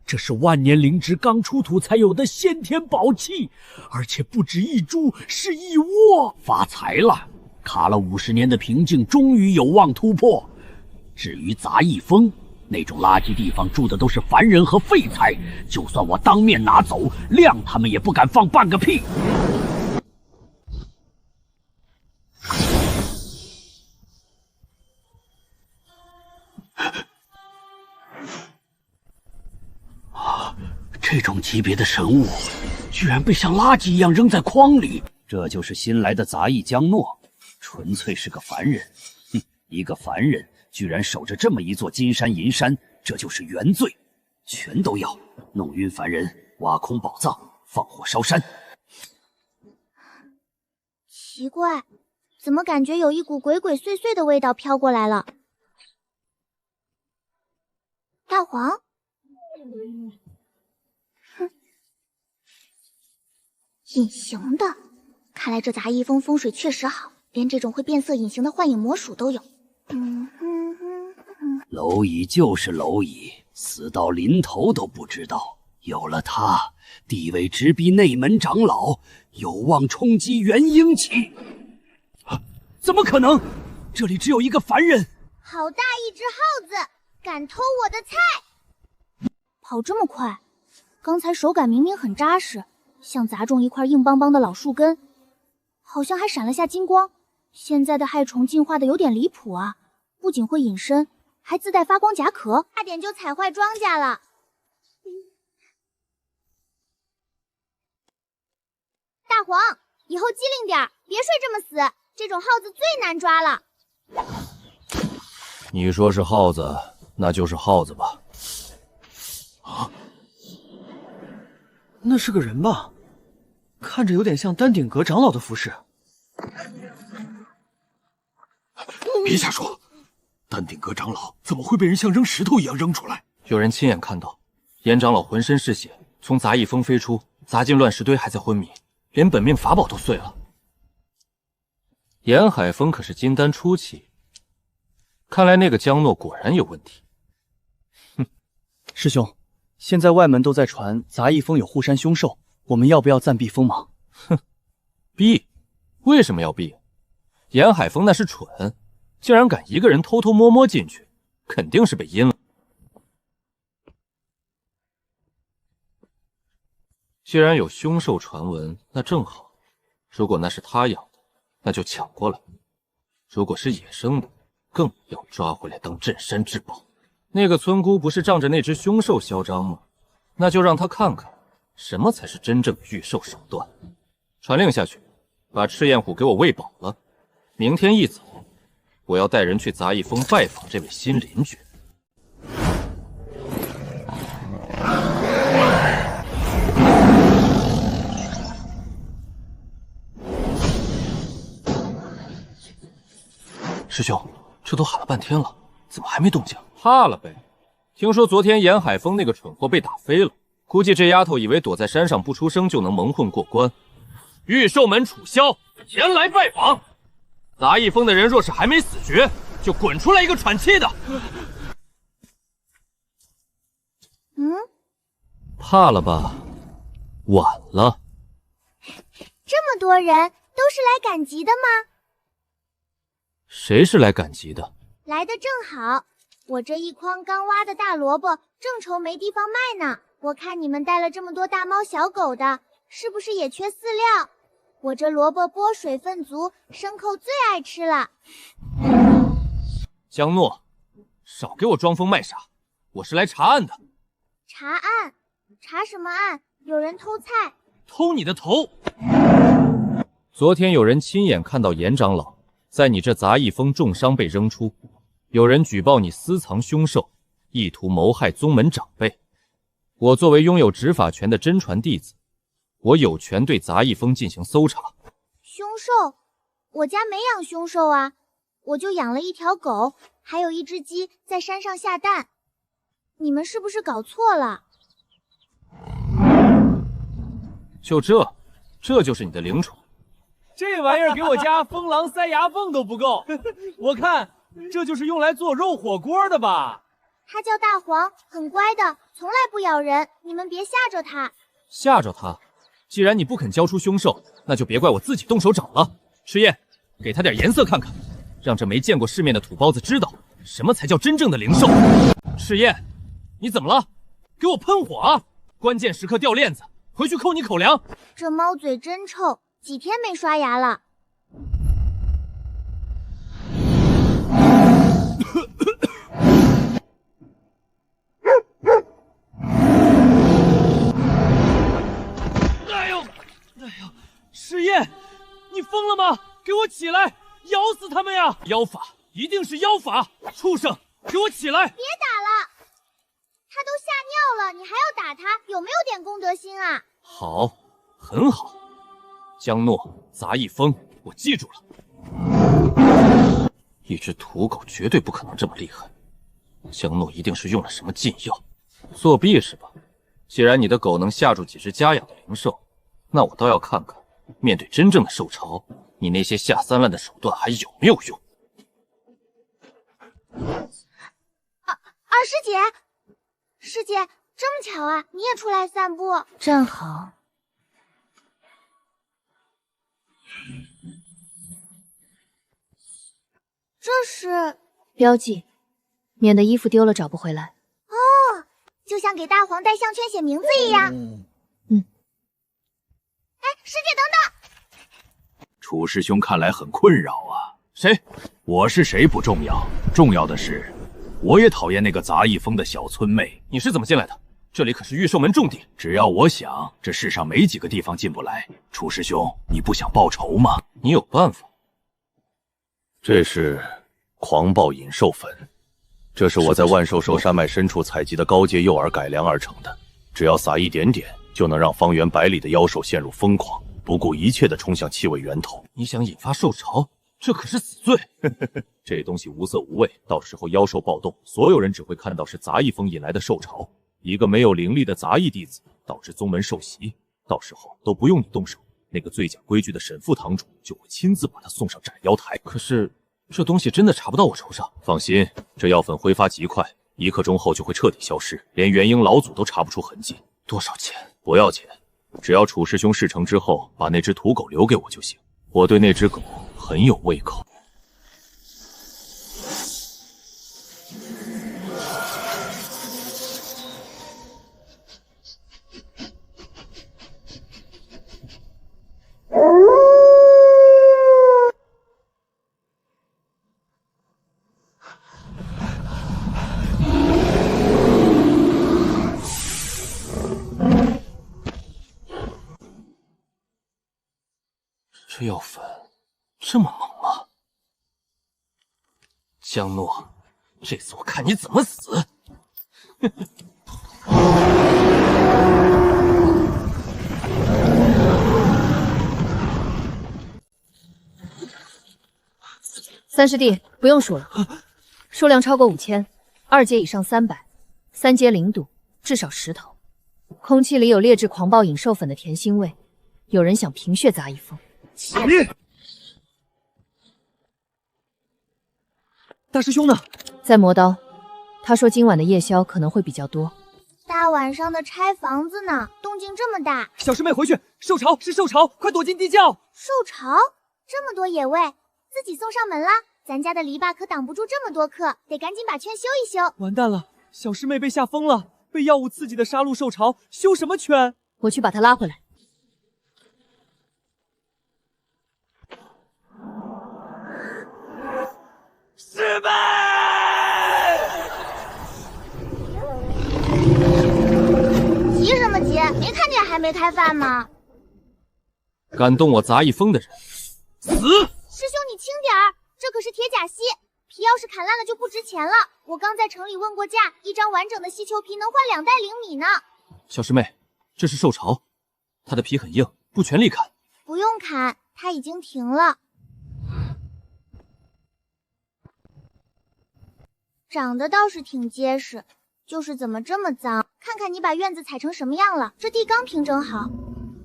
这是万年灵芝刚出土才有的先天宝器，而且不止一株，是一窝。发财了！卡了50年的瓶颈终于有望突破。至于杂役峰，那种垃圾地方住的都是凡人和废材，就算我当面拿走，谅他们也不敢放半个屁。这种级别的神物，居然被像垃圾一样扔在筐里。这就是新来的杂役江诺，纯粹是个凡人。哼，一个凡人居然守着这么一座金山银山，这就是原罪，全都要弄晕凡人，挖空宝藏，放火烧山。奇怪，怎么感觉有一股鬼鬼祟祟的味道飘过来了？大黄。隐形的，看来这杂役峰风水确实好，连这种会变色隐形的幻影魔鼠都有。蝼蚁就是蝼蚁，死到临头都不知道，有了它，地位直逼内门长老，有望冲击元婴期。怎么可能？这里只有一个凡人。好大一只耗子，敢偷我的菜！跑这么快，刚才手感明明很扎实。像砸中一块硬邦邦的老树根，好像还闪了下金光。现在的害虫进化的有点离谱啊，不仅会隐身，还自带发光甲壳，差点就踩坏庄稼了。大黄，以后机灵点，别睡这么死，这种耗子最难抓了。你说是耗子，那就是耗子吧。啊，那是个人吧？看着有点像丹顶阁长老的服饰。别瞎说，丹顶阁长老怎么会被人像扔石头一样扔出来？有人亲眼看到，严长老浑身是血，从杂役峰飞出，砸进乱石堆，还在昏迷，连本命法宝都碎了。严海峰可是金丹初期，看来那个江诺果然有问题。哼，师兄，现在外门都在传杂役峰有护山凶兽。我们要不要暂避锋芒？哼，避？为什么要避？严海峰那是蠢，竟然敢一个人偷偷摸摸进去，肯定是被阴了。既然有凶兽传闻，那正好。如果那是他养的，那就抢过来；如果是野生的，更要抓回来当镇山至宝。那个村姑不是仗着那只凶兽嚣张吗？那就让他看看。什么才是真正御兽手段？传令下去，把赤焰虎给我喂饱了。明天一早，我要带人去杂役峰拜访这位新邻居。师兄，这都喊了半天了，怎么还没动静？怕了呗。听说昨天严海峰那个蠢货被打飞了，估计这丫头以为躲在山上不出声就能蒙混过关。御兽门楚萧前来拜访。杂役峰的人若是还没死绝，就滚出来一个喘气的。怕了吧？晚了。这么多人都是来赶集的吗？谁是来赶集的？来的正好，我这一筐刚挖的大萝卜正愁没地方卖呢。我看你们带了这么多大猫小狗的，是不是也缺饲料？我这萝卜剥水分足，牲口最爱吃了。江诺，少给我装疯卖傻，我是来查案的。查案？查什么案？有人偷菜？偷你的头！昨天有人亲眼看到严长老在你这杂役峰重伤被扔出，有人举报你私藏凶兽，意图谋害宗门长辈。我作为拥有执法权的真传弟子，我有权对杂役峰进行搜查。凶兽？我家没养凶兽啊，我就养了一条狗，还有一只鸡在山上下蛋。你们是不是搞错了？就这就是你的灵宠？这玩意儿给我家疯狼塞牙缝都不够，我看这就是用来做肉火锅的吧。它叫大黄，很乖的，从来不咬人，你们别吓着它。吓着他？既然你不肯交出凶兽，那就别怪我自己动手找了。赤焰，给他点颜色看看，让这没见过世面的土包子知道什么才叫真正的灵兽。赤焰，你怎么了？给我喷火啊！关键时刻掉链子，回去扣你口粮。这猫嘴真臭，几天没刷牙了。赤焰，你疯了吗？给我起来，咬死他们呀！妖法，一定是妖法！畜生，给我起来！别打了，他都吓尿了，你还要打他，有没有点公德心啊？好，很好。江诺、杂役峰，我记住了。一只土狗绝对不可能这么厉害，江诺一定是用了什么禁药，作弊是吧？既然你的狗能吓住几只家养的灵兽，那我倒要看看，面对真正的兽潮，你那些下三滥的手段还有没有用？二师姐，师姐，这么巧啊，你也出来散步？正好。这是标记，免得衣服丢了找不回来。哦，就像给大黄戴项圈写名字一样。哎，师姐等等！楚师兄看来很困扰啊。谁？我是谁不重要，重要的是，我也讨厌那个杂役峰的小村妹。你是怎么进来的？这里可是御兽门重地，只要我想，这世上没几个地方进不来。楚师兄，你不想报仇吗？你有办法。这是狂暴引兽粉，这是我在万兽兽山脉深处采集的高阶诱饵改良而成的，只要撒一点点，就能让方圆百里的妖兽陷入疯狂，不顾一切地冲向气味源头。你想引发兽潮，这可是死罪。这东西无色无味，到时候妖兽暴动，所有人只会看到是杂役峰引来的兽潮。一个没有灵力的杂役弟子，导致宗门受袭，到时候都不用你动手，那个最讲规矩的沈副堂主就会亲自把他送上斩妖台。可是这东西真的查不到我头上。放心，这药粉挥发极快，1刻钟后就会彻底消失，连元婴老祖都查不出痕迹。多少钱？不要钱，只要楚师兄事成之后把那只土狗留给我就行，我对那只狗很有胃口。这药粉这么猛吗？江诺，这次我看你怎么死！三师弟，不用数了，数量超过5000，2阶以上300，3阶0度，至少10头。空气里有劣质狂暴影兽粉的甜腥味，有人想凭血砸一封。大师兄呢？在磨刀。他说今晚的夜宵可能会比较多。大晚上的拆房子呢，动静这么大。小师妹回去，受潮是受潮，快躲进地窖。受潮？这么多野味，自己送上门啦。咱家的篱笆可挡不住这么多客，得赶紧把圈修一修。完蛋了，小师妹被吓疯了，被药物刺激的杀戮受潮，修什么圈？我去把她拉回来。师妹！急什么急？没看见还没开饭吗？敢动我杂役峰的人，死！师兄你轻点儿，这可是铁甲犀，皮要是砍烂了就不值钱了。我刚在城里问过价，一张完整的犀球皮能换2袋灵米呢。小师妹，这是受潮，它的皮很硬，不全力砍。不用砍，它已经停了。长得倒是挺结实，就是怎么这么脏？看看你把院子踩成什么样了，这地刚平整好。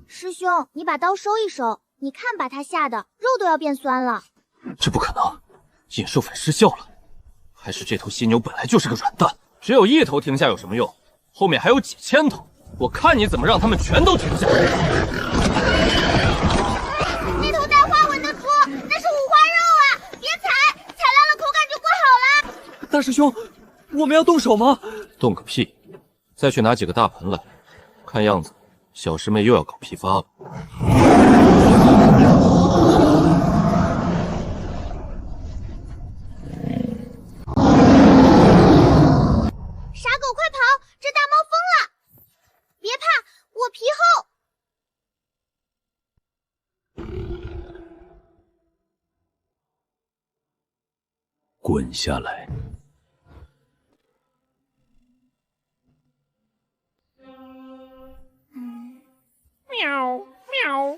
师兄，你把刀收一收，你看把他吓得肉都要变酸了。这不可能，引兽粉失效了，还是这头犀牛本来就是个软蛋？只有1头停下有什么用？后面还有几千头，我看你怎么让他们全都停下。那头带花纹的猪，那是五花肉啊！别踩，踩烂了口感就不好了。大师兄，我们要动手吗？动个屁！再去拿几个大盆来。看样子，小师妹又要搞批发了。傻狗快跑！这大猫疯了！别怕，我皮厚。滚下来！喵喵喵！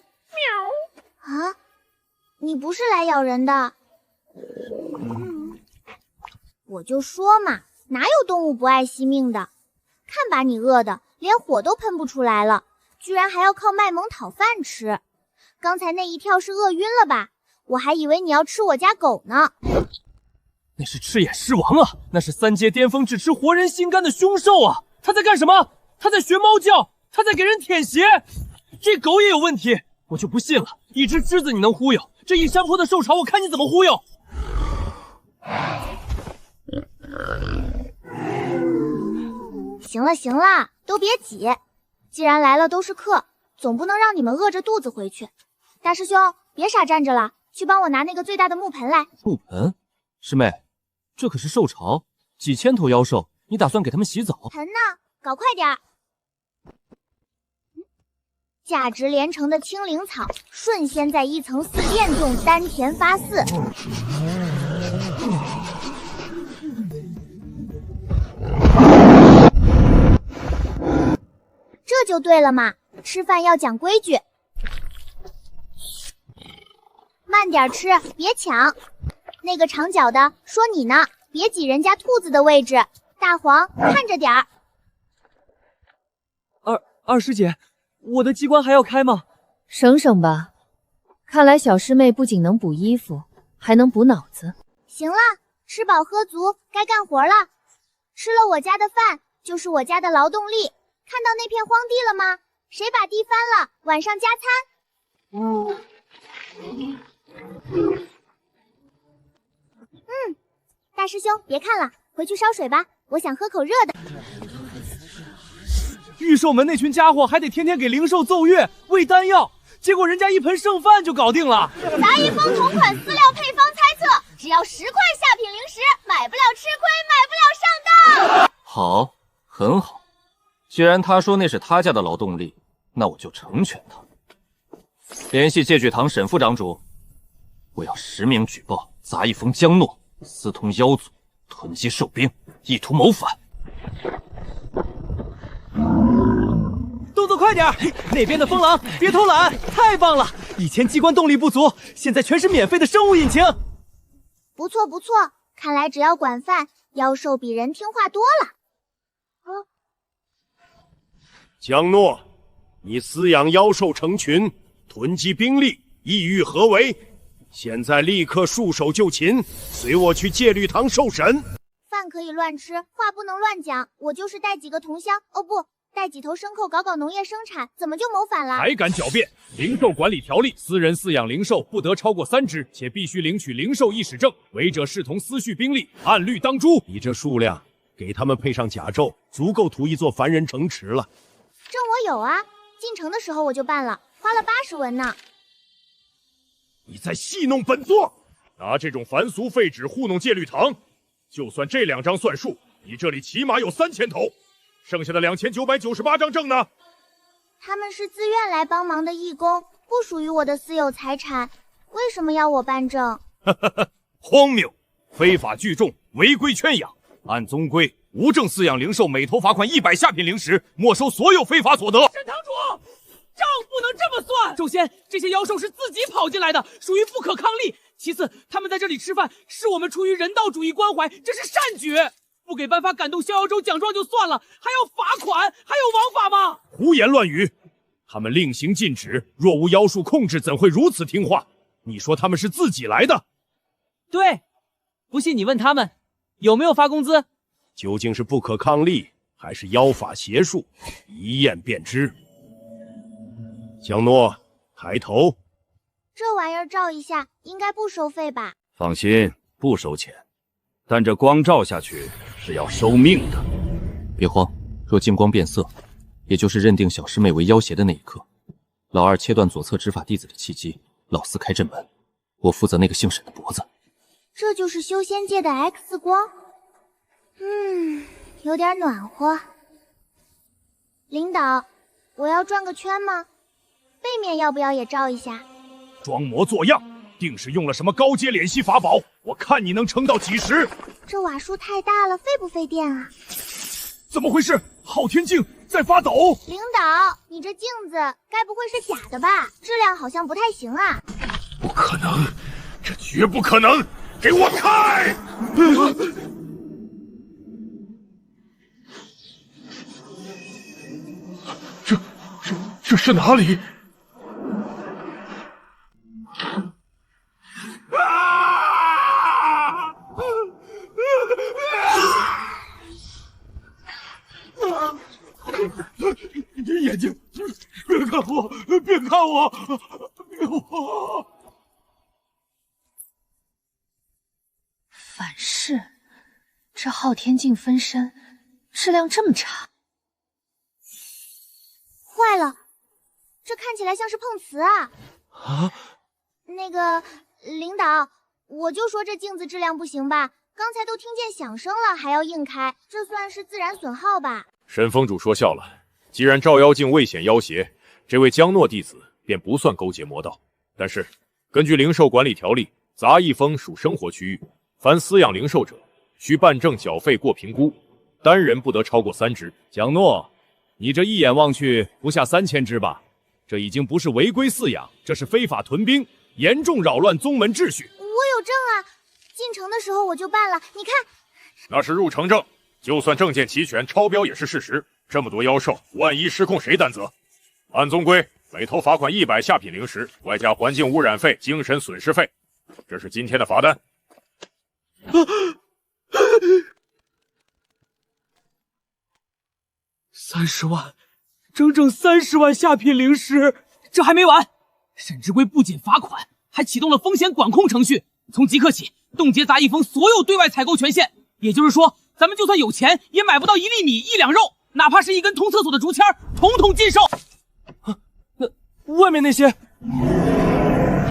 啊，你不是来咬人的。我就说嘛，哪有动物不爱惜命的？看把你饿的，连火都喷不出来了，居然还要靠卖萌讨饭吃。刚才那一跳是饿晕了吧？我还以为你要吃我家狗呢。那是赤眼狮王啊！那是3阶巅峰只吃活人心肝的凶兽啊！他在干什么？他在学猫叫，他在给人舔鞋。这狗也有问题，我就不信了！一只狮子你能忽悠，这一山坡的兽潮，我看你怎么忽悠！行了行了，都别挤，既然来了都是客，总不能让你们饿着肚子回去。大师兄，别傻站着了，去帮我拿那个最大的木盆来。木盆？师妹，这可是兽潮，几千头妖兽，你打算给他们洗澡？盆呢？搞快点儿！价值连城的青灵草，瞬间在1层4变种，丹田发4。这就对了嘛，吃饭要讲规矩，慢点吃，别抢。那个长脚的说你呢，别挤人家兔子的位置。大黄，看着点儿。二师姐，我的机关还要开吗？省省吧，看来小师妹不仅能补衣服，还能补脑子。行了，吃饱喝足，该干活了。吃了我家的饭，就是我家的劳动力。看到那片荒地了吗？谁把地翻了？晚上加餐。大师兄，别看了，回去烧水吧，我想喝口热的。御兽门那群家伙还得天天给灵兽奏乐、喂丹药，结果人家一盆剩饭就搞定了。杂役峰同款饲料配方猜测，只要10块下品零食，买不了吃亏，买不了上当。好，很好。既然他说那是他家的劳动力，那我就成全他。联系戒具堂沈副长主，我要实名举报杂役峰江诺私通妖族，囤积兽兵，意图谋反。动作快点！那边的风狼，别偷懒！太棒了！以前机关动力不足，现在全是免费的生物引擎。不错不错，看来只要管饭，妖兽比人听话多了。江诺，你饲养妖兽成群，囤积兵力，意欲何为？现在立刻束手就擒，随我去戒律堂受审。饭可以乱吃，话不能乱讲。我就是带几个同乡，哦不，带几头牲口搞农业生产，怎么就谋反了？还敢狡辩！灵兽管理条例，私人饲养灵兽不得超过3只，且必须领取灵兽意识证，违者视同私蓄兵力，按律当诛。你这数量，给他们配上甲胄，足够涂一座凡人城池了。证我有啊，进城的时候我就办了，花了80文呢。你在戏弄本座，拿这种凡俗废纸糊弄戒律堂，就算这2张算数，你这里起码有3000头，剩下的2998张证呢？他们是自愿来帮忙的义工，不属于我的私有财产，为什么要我办证？荒谬！非法聚众，违规圈养，按宗规，无证饲养灵兽，每头罚款100下品灵石，没收所有非法所得。沈堂主，账不能这么算。首先，这些妖兽是自己跑进来的，属于不可抗力。其次，他们在这里吃饭，是我们出于人道主义关怀，这是善举。不给颁发感动逍遥州奖状就算了，还要罚款，还有王法吗？胡言乱语！他们令行禁止，若无妖术控制，怎会如此听话？你说他们是自己来的？对，不信你问他们，有没有发工资？究竟是不可抗力，还是妖法邪术？一验便知。江诺，抬头。这玩意儿照一下，应该不收费吧？放心，不收钱，但这光照下去是要收命的。别慌，若金光变色，也就是认定小师妹为妖邪的那一刻，老二切断左侧执法弟子的契机，老四开阵门，我负责那个姓沈的脖子。这就是修仙界的 X 光，有点暖和。领导，我要转个圈吗？背面要不要也照一下？装模作样，定是用了什么高阶敛息法宝，我看你能撑到几时？这瓦数太大了，费不费电啊？怎么回事？昊天镜在发抖！领导，你这镜子该不会是假的吧？质量好像不太行啊！不可能，这绝不可能！给我开！这是哪里？眼睛，别看我，别看我，别我！反噬，这昊天镜分身质量这么差，坏了，这看起来像是碰瓷啊！啊，那个领导，我就说这镜子质量不行吧，刚才都听见响声了，还要硬开，这算是自然损耗吧？沈峰主说笑了，既然照妖镜未显妖邪，这位江诺弟子便不算勾结魔道。但是根据灵兽管理条例，杂役峰属生活区域，凡饲养灵兽者，需办证缴费过评估，单人不得超过3只。江诺，你这一眼望去不下3000只吧？这已经不是违规饲养，这是非法屯兵，严重扰乱宗门秩序。我有证啊，进城的时候我就办了，你看。那是入城证，就算证件齐全，超标也是事实。这么多妖兽，万一失控谁担责？按宗规，每头罚款100下品灵石，外加环境污染费、精神损失费。这是今天的罚单。30万，整整30万下品灵石，这还没完！沈志贵不仅罚款，还启动了风险管控程序，从即刻起冻结杂役峰所有对外采购权限。也就是说，咱们就算有钱，也买不到1粒米1两肉，哪怕是一根通厕所的竹签，统统禁售。那外面那些，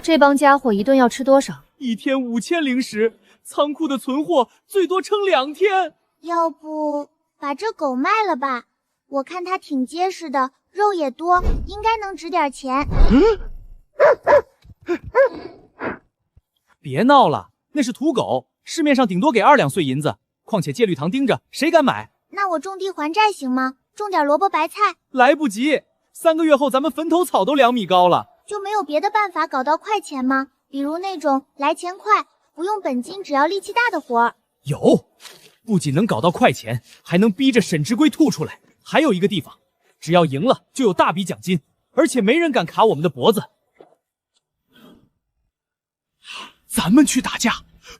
这帮家伙一顿要吃多少？1天5000灵石，仓库的存货最多撑2天。要不把这狗卖了吧？我看它挺结实的，肉也多，应该能值点钱。别闹了，那是土狗，市面上顶多给2两碎银子。况且戒律堂盯着，谁敢买？那我种地还债行吗？种点萝卜白菜？来不及，3个月后咱们坟头草都2米高了。就没有别的办法搞到快钱吗？比如那种来钱快，不用本金，只要力气大的活儿。有，不仅能搞到快钱，还能逼着沈之龟吐出来。还有一个地方，只要赢了就有大笔奖金，而且没人敢卡我们的脖子。咱们去打架，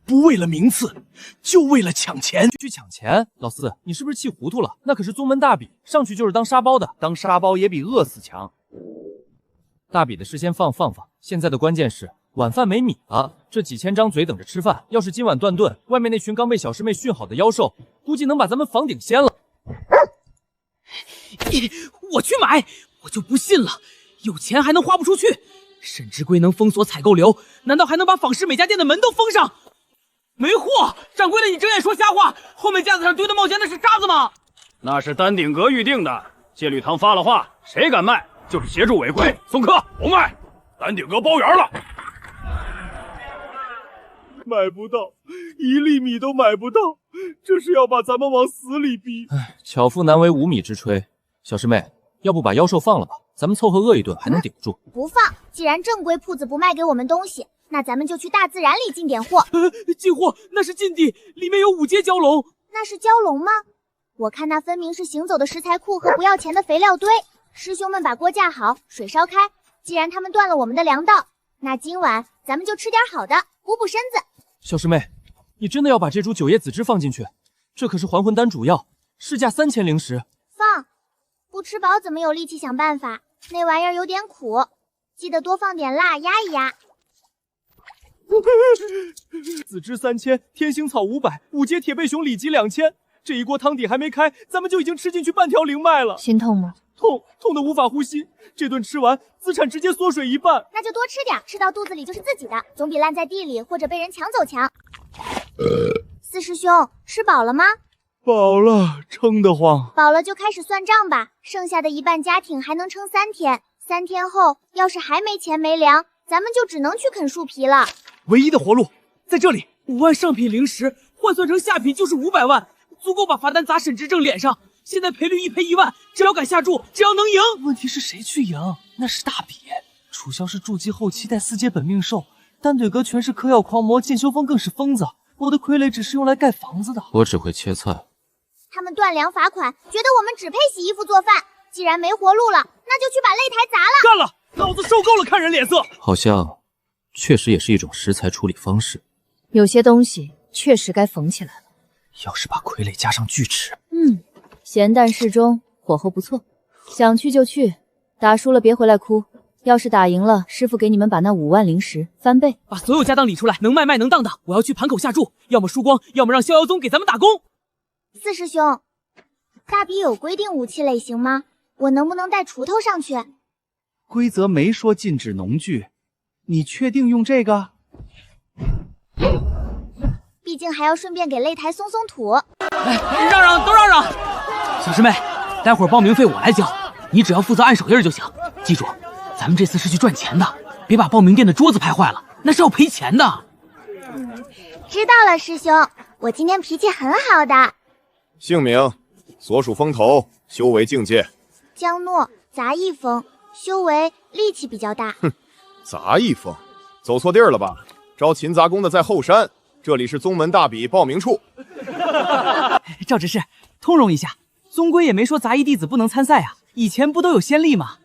不为了名次，就为了抢钱。去抢钱？老四，你是不是气糊涂了？那可是宗门大比，上去就是当沙包的，当沙包也比饿死强。大比的事先放，现在的关键是晚饭没米了，这几千张嘴等着吃饭。要是今晚断顿，外面那群刚被小师妹训好的妖兽，估计能把咱们房顶掀了。我去买，我就不信了，有钱还能花不出去。沈之龟能封锁采购流，难道还能把仿氏每家店的门都封上？没货！掌柜的，你睁眼说瞎话！后面架子上堆的冒尖的是渣子吗？那是丹顶阁预定的。戒律堂发了话，谁敢卖，就是协助违规。送客，不卖。丹顶阁包圆了。买不到，1粒米都买不到，这是要把咱们往死里逼。巧妇难为无米之炊。小师妹，要不把妖兽放了吧？咱们凑合饿一顿还能顶住。不放！既然正规铺子不卖给我们东西，那咱们就去大自然里进点货。进货？那是禁地，里面有5阶蛟龙。那是蛟龙吗？我看那分明是行走的食材库和不要钱的肥料堆。师兄们把锅架好，水烧开。既然他们断了我们的粮道，那今晚咱们就吃点好的，补补身子。小师妹，你真的要把这株九叶紫芝放进去？这可是还魂丹主药，市价3000灵石。放，不吃饱怎么有力气想办法？那玩意儿有点苦，记得多放点辣压一压。紫芝3000，天星草500，5阶铁背熊里脊2000。这一锅汤底还没开，咱们就已经吃进去半条灵脉了。心痛吗？痛得无法呼吸。这顿吃完，资产直接缩水一半。那就多吃点，吃到肚子里就是自己的，总比烂在地里或者被人抢走强。四师兄，吃饱了吗？饱了，撑得慌。饱了就开始算账吧，剩下的一半家庭还能撑3天，3天后要是还没钱没粮，咱们就只能去啃树皮了。唯一的活路在这里，5万上品灵石换算成下品就是500万，足够把罚单砸沈之正脸上。现在赔率1赔1万，只要敢下注，只要能赢。问题是谁去赢？那是大比，楚萧是筑基后期带4阶本命兽，丹对阁全是嗑药狂魔，剑修风更是疯子。我的傀儡只是用来盖房子的。我只会切菜。他们断粮罚款，觉得我们只配洗衣服做饭。既然没活路了，那就去把擂台砸了。干了！老子受够了看人脸色。好像确实也是一种食材处理方式。有些东西确实该缝起来了。要是把傀儡加上锯齿，咸淡适中，火候不错。想去就去，打输了别回来哭。要是打赢了，师傅给你们把那5万灵石翻倍，把所有家当理出来，能卖能当当。我要去盘口下注，要么输光，要么让逍遥宗给咱们打工。四师兄，大比有规定武器类型吗？我能不能带锄头上去？规则没说禁止农具，你确定用这个？毕竟还要顺便给擂台松松土。让让，都让让！小师妹，待会儿报名费我来交，你只要负责按手印就行。记住，咱们这次是去赚钱的，别把报名店的桌子拍坏了，那是要赔钱的。知道了，师兄，我今天脾气很好的。姓名：所属风头，修为境界。江诺，杂役风，修为力气比较大。杂役风，走错地儿了吧？招勤杂工的在后山，这里是宗门大比报名处。赵执事，通融一下，宗规也没说杂役弟子不能参赛啊，以前不都有先例吗？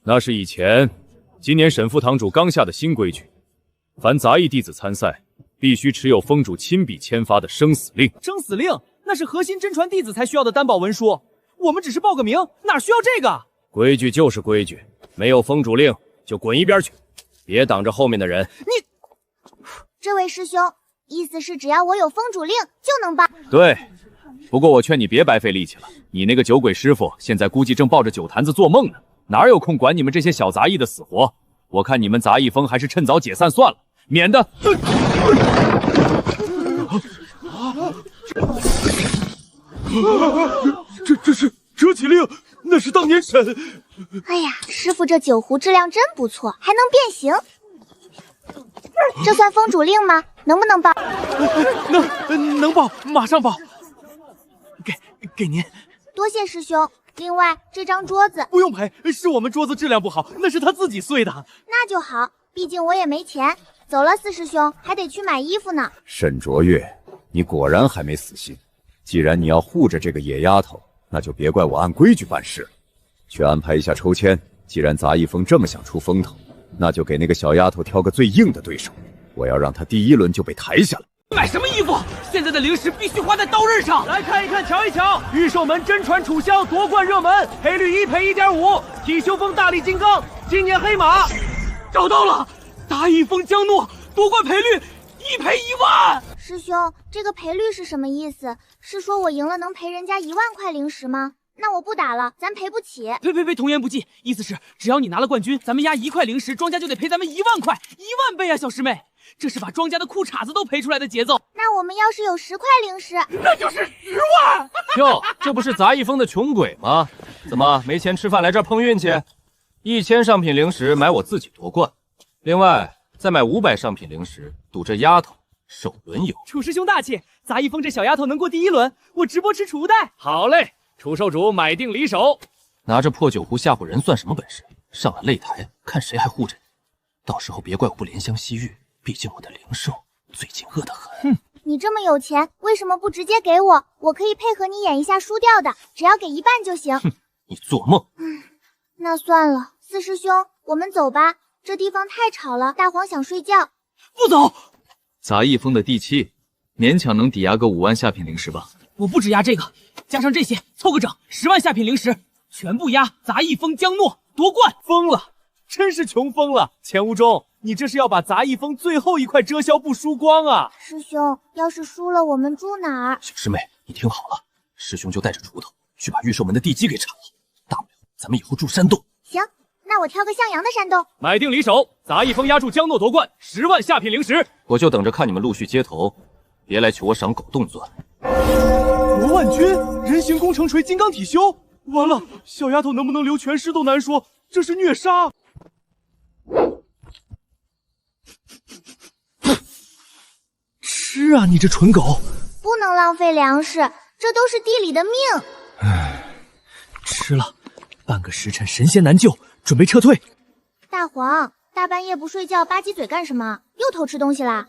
那是以前，今年沈副堂主刚下的新规矩，凡杂役弟子参赛，必须持有封主亲笔签发的生死令。生死令那是核心真传弟子才需要的担保文书，我们只是报个名，哪需要这个？规矩就是规矩，没有封主令就滚一边去，别挡着后面的人。这位师兄，意思是只要我有封主令就能报？对，不过我劝你别白费力气了，你那个酒鬼师傅现在估计正抱着酒坛子做梦呢，哪有空管你们这些小杂役的死活？我看你们杂役风还是趁早解散算了，免得……这是折起令，那是当年沈……哎呀，师傅这酒壶质量真不错，还能变形。这算封主令吗？能不能报？能报，马上报。给您，多谢师兄。另外，这张桌子不用赔，是我们桌子质量不好，那是他自己碎的。那就好，毕竟我也没钱。走了，四师兄，还得去买衣服呢。沈卓越，你果然还没死心。既然你要护着这个野丫头，那就别怪我按规矩办事了。去安排一下抽签，既然杂役风这么想出风头，那就给那个小丫头挑个最硬的对手，我要让她第1轮就被抬下来。买什么衣服？现在的零食必须花在刀刃上。来看一看，瞧一瞧，御兽门真传楚香夺冠热门，赔率1赔1.5，体修风大力金刚，今年黑马。找到了，达翼风江诺夺冠赔率1赔1万。师兄，这个赔率是什么意思？是说我赢了能赔人家1万块零食吗？那我不打了，咱赔不起。呸，童言不忌，意思是只要你拿了冠军，咱们压1块零食，庄家就得赔咱们1万块，1万倍啊，小师妹。这是把庄家的裤衩子都赔出来的节奏。那我们要是有10块零食，那就是10万。哟，这不是杂役风的穷鬼吗？怎么没钱吃饭来这儿碰运气？1000上品零食买我自己夺冠，另外再买500上品零食赌这丫头首轮游。楚师兄大气，杂役风这小丫头能过第1轮，我直播吃楚代。好嘞，楚受主买定离手。拿着破酒壶吓唬人算什么本事？上了擂台，看谁还护着你。到时候别怪我不怜香惜玉。毕竟我的灵兽最近饿得很。你这么有钱，为什么不直接给我？我可以配合你演一下输掉的，只要给1半就行。你做梦！那算了，四师兄，我们走吧，这地方太吵了，大黄想睡觉。不走！杂役风的第7，勉强能抵押个5万下品零食吧。我不止押这个，加上这些，凑个整10万下品零食，全部押杂役风江诺夺冠。疯了，真是穷疯了！钱无中。你这是要把杂役风最后一块遮销布输光啊！师兄，要是输了，我们住哪儿？小师妹，你听好了，师兄就带着锄头去把御兽门的地基给铲了，大不了咱们以后住山洞。行，那我挑个向阳的山洞。买定离手，杂役风压住江诺夺冠，10万下品零食。我就等着看你们陆续接头，别来求我赏狗洞钻。罗万军，人形工程锤金刚体修，完了，小丫头能不能留全尸都难说，这是虐杀。吃啊，你这蠢狗！不能浪费粮食，这都是地里的命。吃了，半个时辰神仙难救，准备撤退。大黄，大半夜不睡觉吧唧嘴干什么？又偷吃东西啦？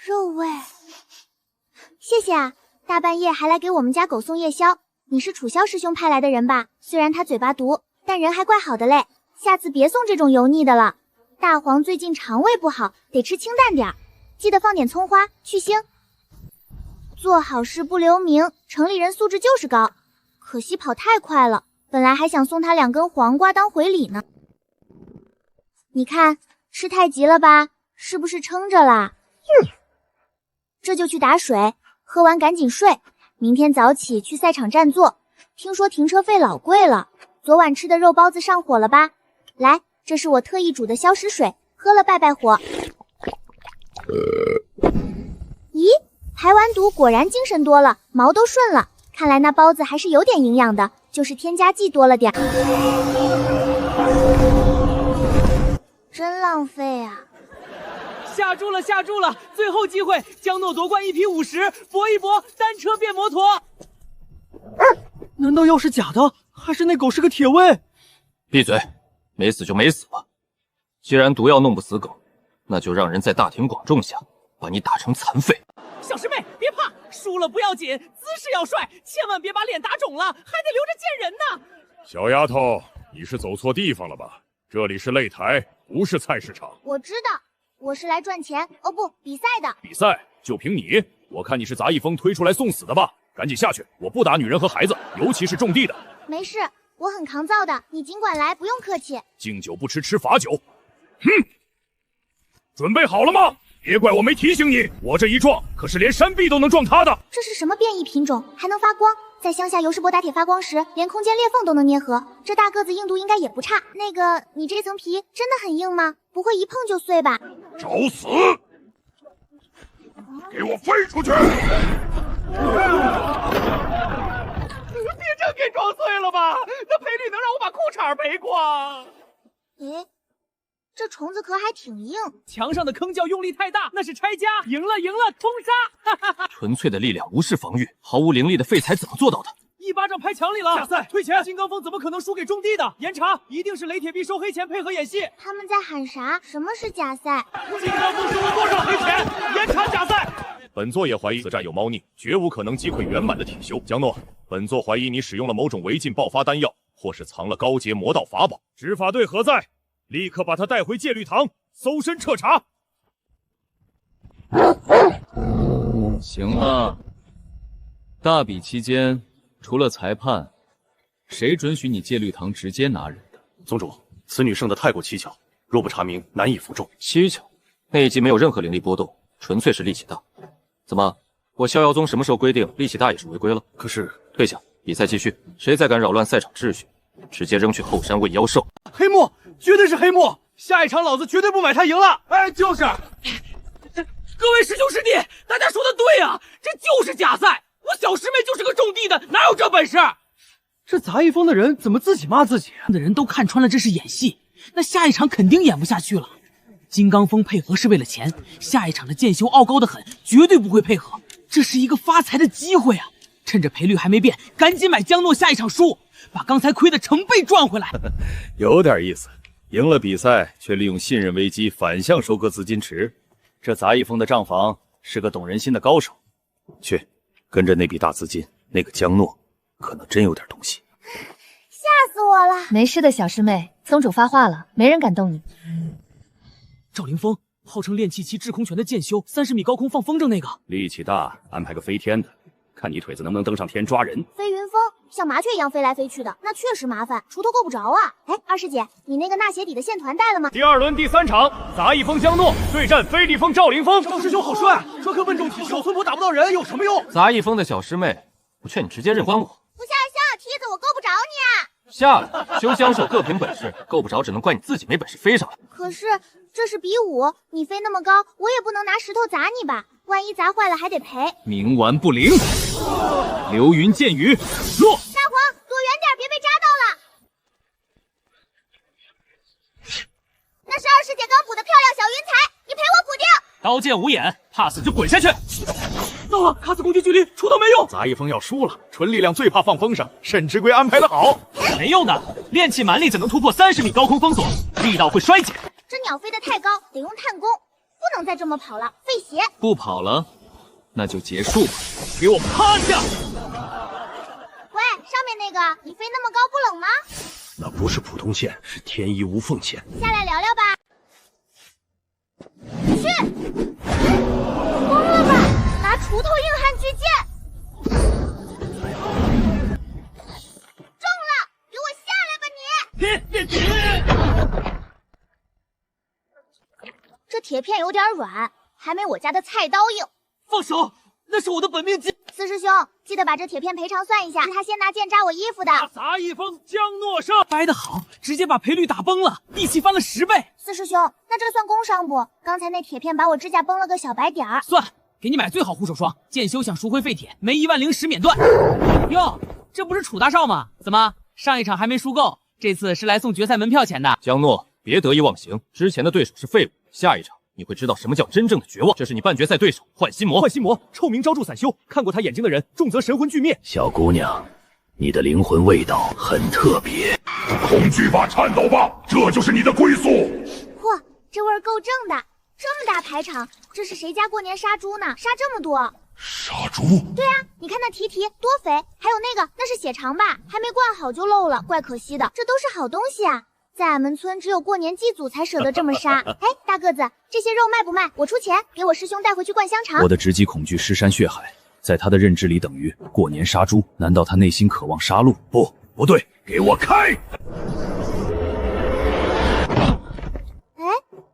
肉味，谢谢啊！大半夜还来给我们家狗送夜宵。你是楚萧师兄派来的人吧？虽然他嘴巴毒，但人还怪好的嘞。下次别送这种油腻的了。大黄最近肠胃不好，得吃清淡点儿。记得放点葱花去腥。做好事不留名，城里人素质就是高。可惜跑太快了，本来还想送他2根黄瓜当回礼呢。你看，吃太急了吧？是不是撑着啦？这就去打水，喝完赶紧睡。明天早起去赛场占座，听说停车费老贵了。昨晚吃的肉包子上火了吧？来，这是我特意煮的消食水，喝了败败火。咦，排完毒果然精神多了，毛都顺了。看来那包子还是有点营养的，就是添加剂多了点。真浪费啊！下注了，下注了！最后机会，江诺夺冠1匹50，搏一搏，单车变摩托。难道药是假的？还是那狗是个铁卫？闭嘴！没死就没死吧。既然毒药弄不死狗，那就让人在大庭广众下把你打成残废。小师妹，别怕，输了不要紧，姿势要帅，千万别把脸打肿了，还得留着见人呢。小丫头，你是走错地方了吧？这里是擂台，不是菜市场。我知道，我是来赚钱，哦不，比赛的。比赛就凭你？我看你是杂役风推出来送死的吧？赶紧下去，我不打女人和孩子，尤其是种地的。没事，我很抗造的，你尽管来，不用客气。敬酒不吃吃罚酒。准备好了吗？别怪我没提醒你，我这一撞可是连山壁都能撞塌的。这是什么变异品种？还能发光？在乡下游士伯打铁发光时，连空间裂缝都能捏合。这大个子硬度应该也不差。那个，你这层皮真的很硬吗？不会一碰就碎吧？找死！给我飞出去！别真给撞碎了吧？那赔率能让我把裤衩赔光？诶，这虫子壳还挺硬。墙上的坑叫用力太大，那是拆家。赢了，赢了，通杀！纯粹的力量无视防御，毫无灵力的废材怎么做到的？一巴掌拍墙里了。假赛退钱，金刚峰怎么可能输给种地的？严查，一定是雷铁臂收黑钱配合演戏。他们在喊啥？什么是假赛？金刚峰收了多少黑钱？严查假赛。本座也怀疑此战有猫腻，绝无可能击溃圆满的铁修。江诺，本座怀疑你使用了某种违禁爆发丹药，或是藏了高阶魔道法宝。执法队何在？立刻把他带回戒律堂，搜身彻查。行了，大比期间，除了裁判，谁准许你戒律堂直接拿人的？宗主，此女胜得太过蹊跷，若不查明，难以服众。蹊跷？那一击没有任何灵力波动，纯粹是力气大。怎么？我逍遥宗什么时候规定力气大也是违规了？可是，退下，比赛继续。谁再敢扰乱赛场秩序，直接扔去后山喂妖兽。黑幕，绝对是黑幕！下一场老子绝对不买他赢了。哎，就是。各位师兄师弟，大家说的对啊，这就是假赛。我小师妹就是个种地的，哪有这本事？这杂役峰的人怎么自己骂自己？的人都看穿了这是演戏，那下一场肯定演不下去了。金刚峰配合是为了钱，下一场的剑修傲高的很，绝对不会配合。这是一个发财的机会啊！趁着赔率还没变，赶紧买江诺下一场输，把刚才亏的成倍赚回来。有点意思，赢了比赛却利用信任危机反向收割资金池。这杂役峰的账房是个懂人心的高手。去，跟着那笔大资金，那个江诺可能真有点东西。吓死我了！没事的，小师妹，宗主发话了，没人敢动你。赵凌风，号称炼气期制空拳的剑修，30米高空放风筝那个，力气大，安排个飞天的，看你腿子能不能登上天抓人。飞云峰像麻雀一样飞来飞去的，那确实麻烦，锄头够不着啊。哎，二师姐，你那个纳鞋底的线团带了吗？第2轮第3场，杂役峰江诺对战飞地峰赵凌风。赵师兄好帅，专科笨重提手，村婆打不到人有什么用？杂役峰的小师妹，我劝你直接认还我。不下香，梯子我够不着你啊。下来，修香手各凭本事，够不着只能怪你自己没本事飞上来。可是这是比武，你飞那么高，我也不能拿石头砸你吧？万一砸坏了还得赔。冥顽不灵，流云剑雨落。大黄，躲远点，别被扎到了。那是二师姐刚补的漂亮小云彩，你陪我补掉。刀剑无眼，怕死就滚下去。到了，卡死攻击距离，锄头没用。杂役峰要输了，纯力量最怕放风声，沈之龟安排的好。没用的，炼气蛮力怎能突破30米高空封锁？力道会衰减。这鸟飞得太高，得用探弓，不能再这么跑了，费鞋。不跑了，那就结束吧。给我趴下！喂，上面那个，你飞那么高不冷吗？那不是普通线，是天衣无缝线。下来聊聊吧。去，疯了吧？拿锄头硬汉巨剑，中了！给我下来吧你！这铁片有点软，还没我家的菜刀硬。放手，那是我的本命剑。四师兄，记得把这铁片赔偿算一下，是他先拿剑扎我衣服的。杂役峰江诺胜，掰得好，直接把赔率打崩了，力气翻了10倍。四师兄，那这算工伤不？刚才那铁片把我指甲崩了个小白点儿。算，给你买最好护手霜。剑修想赎回废铁，没10010免断。哟，这不是楚大少吗？怎么上一场还没输够？这次是来送决赛门票钱的。江诺，别得意忘形，之前的对手是废物，下一场你会知道什么叫真正的绝望。这是你半决赛对手幻心魔。幻心魔，臭名昭著散修，看过他眼睛的人，重则神魂俱灭。小姑娘，你的灵魂味道很特别。恐惧吧，颤抖吧，这就是你的归宿。嚯，这味儿够正的。这么大排场，这是谁家过年杀猪呢？杀这么多。杀猪？对啊，你看那蹄多肥，还有那个，那是血肠吧？还没灌好就漏了，怪可惜的。这都是好东西啊。在俺们村，只有过年祭祖才舍得这么杀。哎，大个子，这些肉卖不卖？我出钱，给我师兄带回去灌香肠。我的直击恐惧尸山血海，在他的认知里等于过年杀猪。难道他内心渴望杀戮？不对，给我开！哎，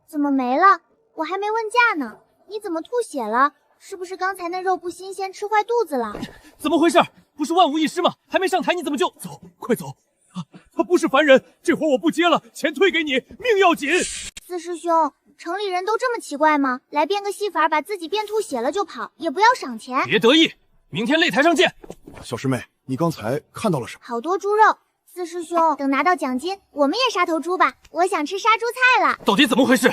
怎么没了？我还没问价呢。你怎么吐血了？是不是刚才那肉不新鲜，吃坏肚子了？怎么回事？不是万无一失吗？还没上台你怎么就走？快走！他不是凡人，这活我不接了，钱退给你，命要紧。四师兄，城里人都这么奇怪吗？来变个戏法，把自己变吐血了就跑，也不要赏钱。别得意，明天擂台上见。小师妹，你刚才看到了什么？好多猪肉。四师兄，等拿到奖金，我们也杀头猪吧，我想吃杀猪菜了。到底怎么回事？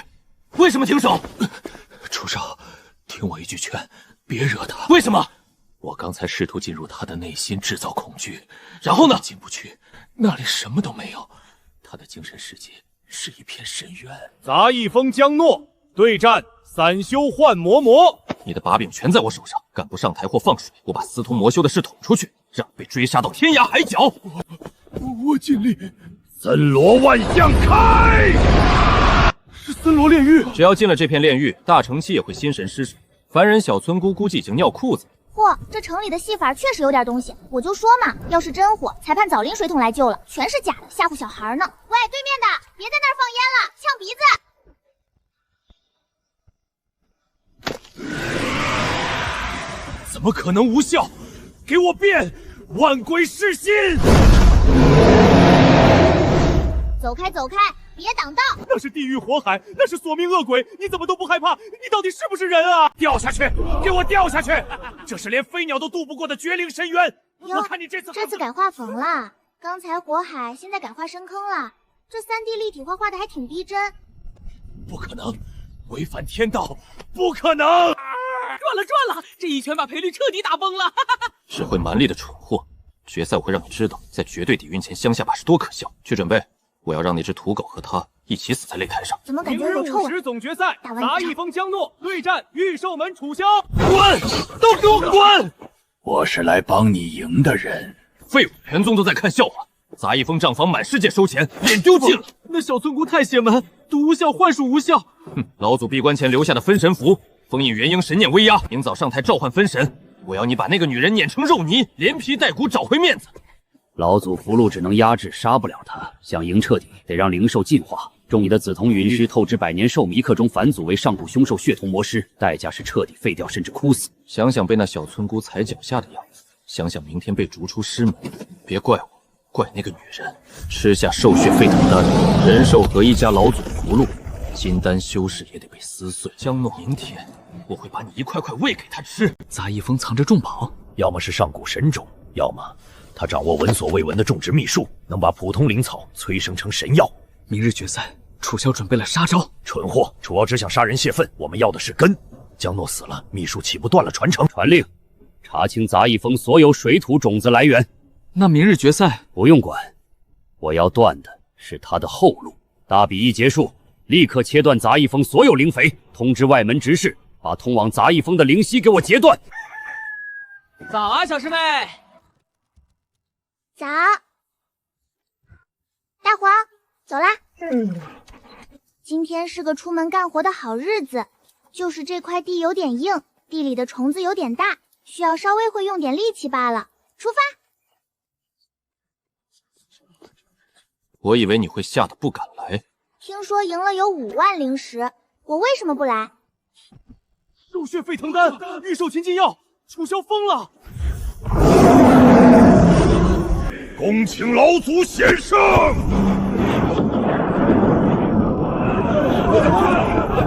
为什么停手？楚少，听我一句劝，别惹他。为什么？我刚才试图进入他的内心，制造恐惧，然后呢，进不去，那里什么都没有，他的精神世界是一片深渊。杂役风江诺对战散修幻魔魔，你的把柄全在我手上，敢不上台或放水，我把司徒魔修的事捅出去，让被追杀到天涯海角。我尽力。森罗万象开！是森罗炼狱，只要进了这片炼狱，大成期也会心神失守。凡人小村姑估计已经尿裤子。嚯，这城里的戏法确实有点东西。我就说嘛，要是真火，裁判早拎水桶来救了，全是假的，吓唬小孩呢。喂，对面的，别在那儿放烟了，呛鼻子！怎么可能无效？给我变！万鬼噬心！走开，走开，别挡道！那是地狱火海，那是索命恶鬼，你怎么都不害怕？你到底是不是人啊？掉下去，给我掉下去！这是连飞鸟都渡不过的绝灵深渊！我看你这次改画风了，刚才火海，现在改画深坑了。这3D 立体画画的还挺逼真。不可能，违反天道，不可能！赚了！这一拳把赔率彻底打崩了！只会蛮力的蠢货，决赛我会让你知道，在绝对底蕴前乡下把是多可笑。去准备。我要让那只土狗和他一起死在擂台上。怎么感觉有臭味？明日50总决赛，杂役风江诺对战御兽门楚萧。滚！都给我滚！我是来帮你赢的人。废物，全宗都在看笑话。杂役风账房满世界收钱，脸丢尽了。那小村姑太邪门，毒无效，幻术无效。哼，老祖闭关前留下的分神符，封印元婴神念威压，明早上台召唤分神。我要你把那个女人碾成肉泥，连皮带骨找回面子。老祖符箓只能压制，杀不了他。想赢彻底，得让灵兽进化。中你的紫瞳云须透支100年兽迷克中返祖为上古凶兽血瞳魔师，代价是彻底废掉，甚至枯死。想想被那小村姑踩脚下的样子，想想明天被逐出师门，别怪我，怪那个女人。吃下兽血沸腾丹，人兽合一加老祖符箓，金丹修士也得被撕碎。江诺，明天我会把你一块块喂给他吃。杂役风藏着重宝，要么是上古神种，要么他掌握闻所未闻的种植秘术，能把普通灵草催生成神药。明日决赛，楚萧准备了杀招。蠢货，楚瑶只想杀人泄愤，我们要的是根。江诺死了，秘术岂不断了传承？传令，查清杂役风所有水土种子来源。那明日决赛不用管，我要断的是他的后路。大比一结束，立刻切断杂役风所有灵肥，通知外门执事，把通往杂役风的灵犀给我截断。早啊，小师妹。早，大黄，走啦。今天是个出门干活的好日子，就是这块地有点硬，地里的虫子有点大，需要稍微会用点力气罢了。出发。我以为你会吓得不敢来。听说赢了有5万灵石，我为什么不来？兽血沸腾丹，御兽擒禁药，楚萧疯了。恭请老祖显圣！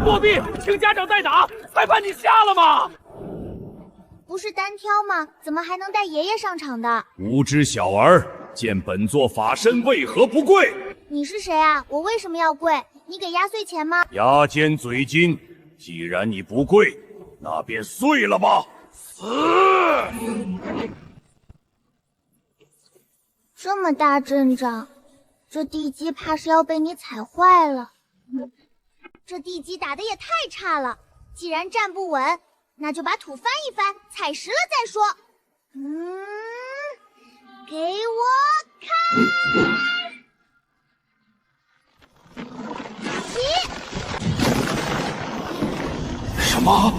作弊，请家长代打！裁判，你瞎了吗？不是单挑吗？怎么还能带爷爷上场的？无知小儿，见本座法身为何不跪？你是谁啊？我为什么要跪？你给压岁钱吗？牙尖嘴金，既然你不跪，那便碎了吧！死！这么大阵仗，这地基怕是要被你踩坏了。这地基打得也太差了，既然站不稳，那就把土翻一翻，踩实了再说。给我看！什么？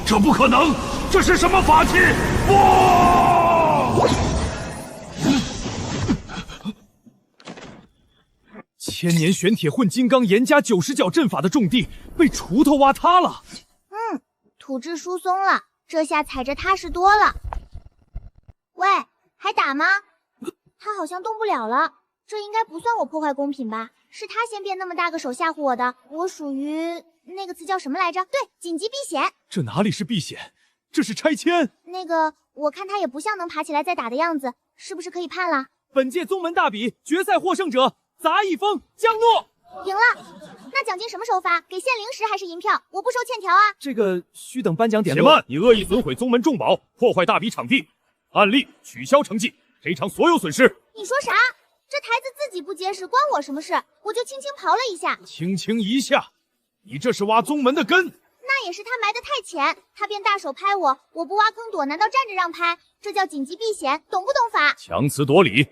这不可能！这是什么法器？千年玄铁混金刚严加90角阵法的重地被锄头挖塌了。土质疏松了，这下踩着踏实多了。喂，还打吗？他好像动不了了，这应该不算我破坏公品吧？是他先变那么大个手吓唬我的，我属于那个词叫什么来着？对，紧急避险。这哪里是避险，这是拆迁。那个，我看他也不像能爬起来再打的样子，是不是可以判了？本届宗门大比决赛获胜者，杂役风江诺赢了。那奖金什么时候发？给限零食还是银票？我不收欠条啊！这个需等颁奖典礼。且慢！你恶意损毁宗门重宝，破坏大比场地，按例取消成绩，赔偿所有损失。你说啥？这台子自己不结实，关我什么事？我就轻轻刨了一下。轻轻一下，你这是挖宗门的根。那也是他埋得太浅，他便大手拍我，我不挖坑躲，难道站着让拍？这叫紧急避险，懂不懂法？强词夺理，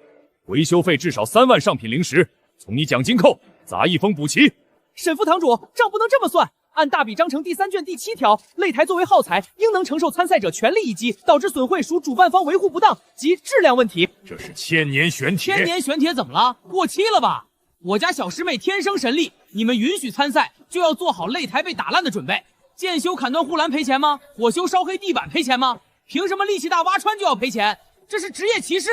维修费至少3万上品灵石，从你奖金扣，砸一封补齐。沈副堂主，账不能这么算。按大比章程第3卷第7条，擂台作为耗材，应能承受参赛者全力一击，导致损毁属主办方维护不当及质量问题。这是千年玄铁。千年玄铁怎么了？过期了吧？我家小师妹天生神力，你们允许参赛，就要做好擂台被打烂的准备。剑修砍断护栏赔钱吗？火修烧黑地板赔钱吗？凭什么力气大挖穿就要赔钱？这是职业歧视。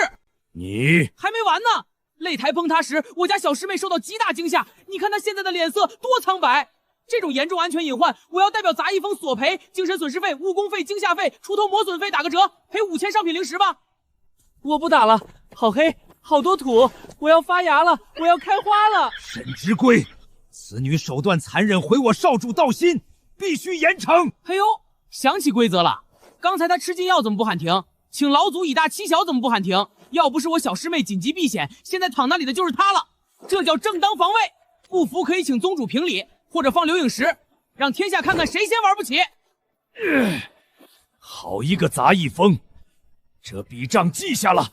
你还没完呢！擂台崩塌时，我家小师妹受到极大惊吓，你看她现在的脸色多苍白。这种严重安全隐患，我要代表杂役风索赔精神损失费、误工费、惊吓费、出头磨损费打个折，赔5000上品灵石吧。我不打了，好黑，好多土，我要发芽了，我要开花了。沈之贵，此女手段残忍，毁我少主道心，必须严惩。哎呦，想起规则了，刚才他吃禁药怎么不喊停？请老祖以大欺小怎么不喊停？要不是我小师妹紧急避险，现在躺那里的就是他了。这叫正当防卫。不服可以请宗主评理，或者放留影石，让天下看看谁先玩不起。好一个杂役风，这笔账记下了，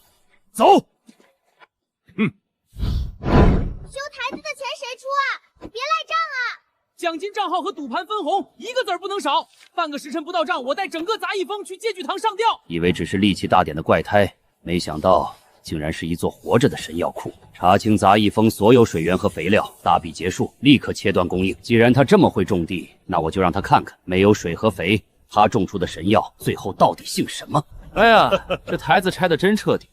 走。修台子的钱谁出啊？别赖账啊！奖金账号和赌盘分红一个子儿不能少。半个时辰不到账，我带整个杂役风去戒具堂上吊。以为只是力气大点的怪胎，没想到竟然是一座活着的神药库。查清杂役风所有水源和肥料，大比结束，立刻切断供应。既然他这么会种地，那我就让他看看，没有水和肥，他种出的神药最后到底姓什么？哎呀，这台子拆得真彻底，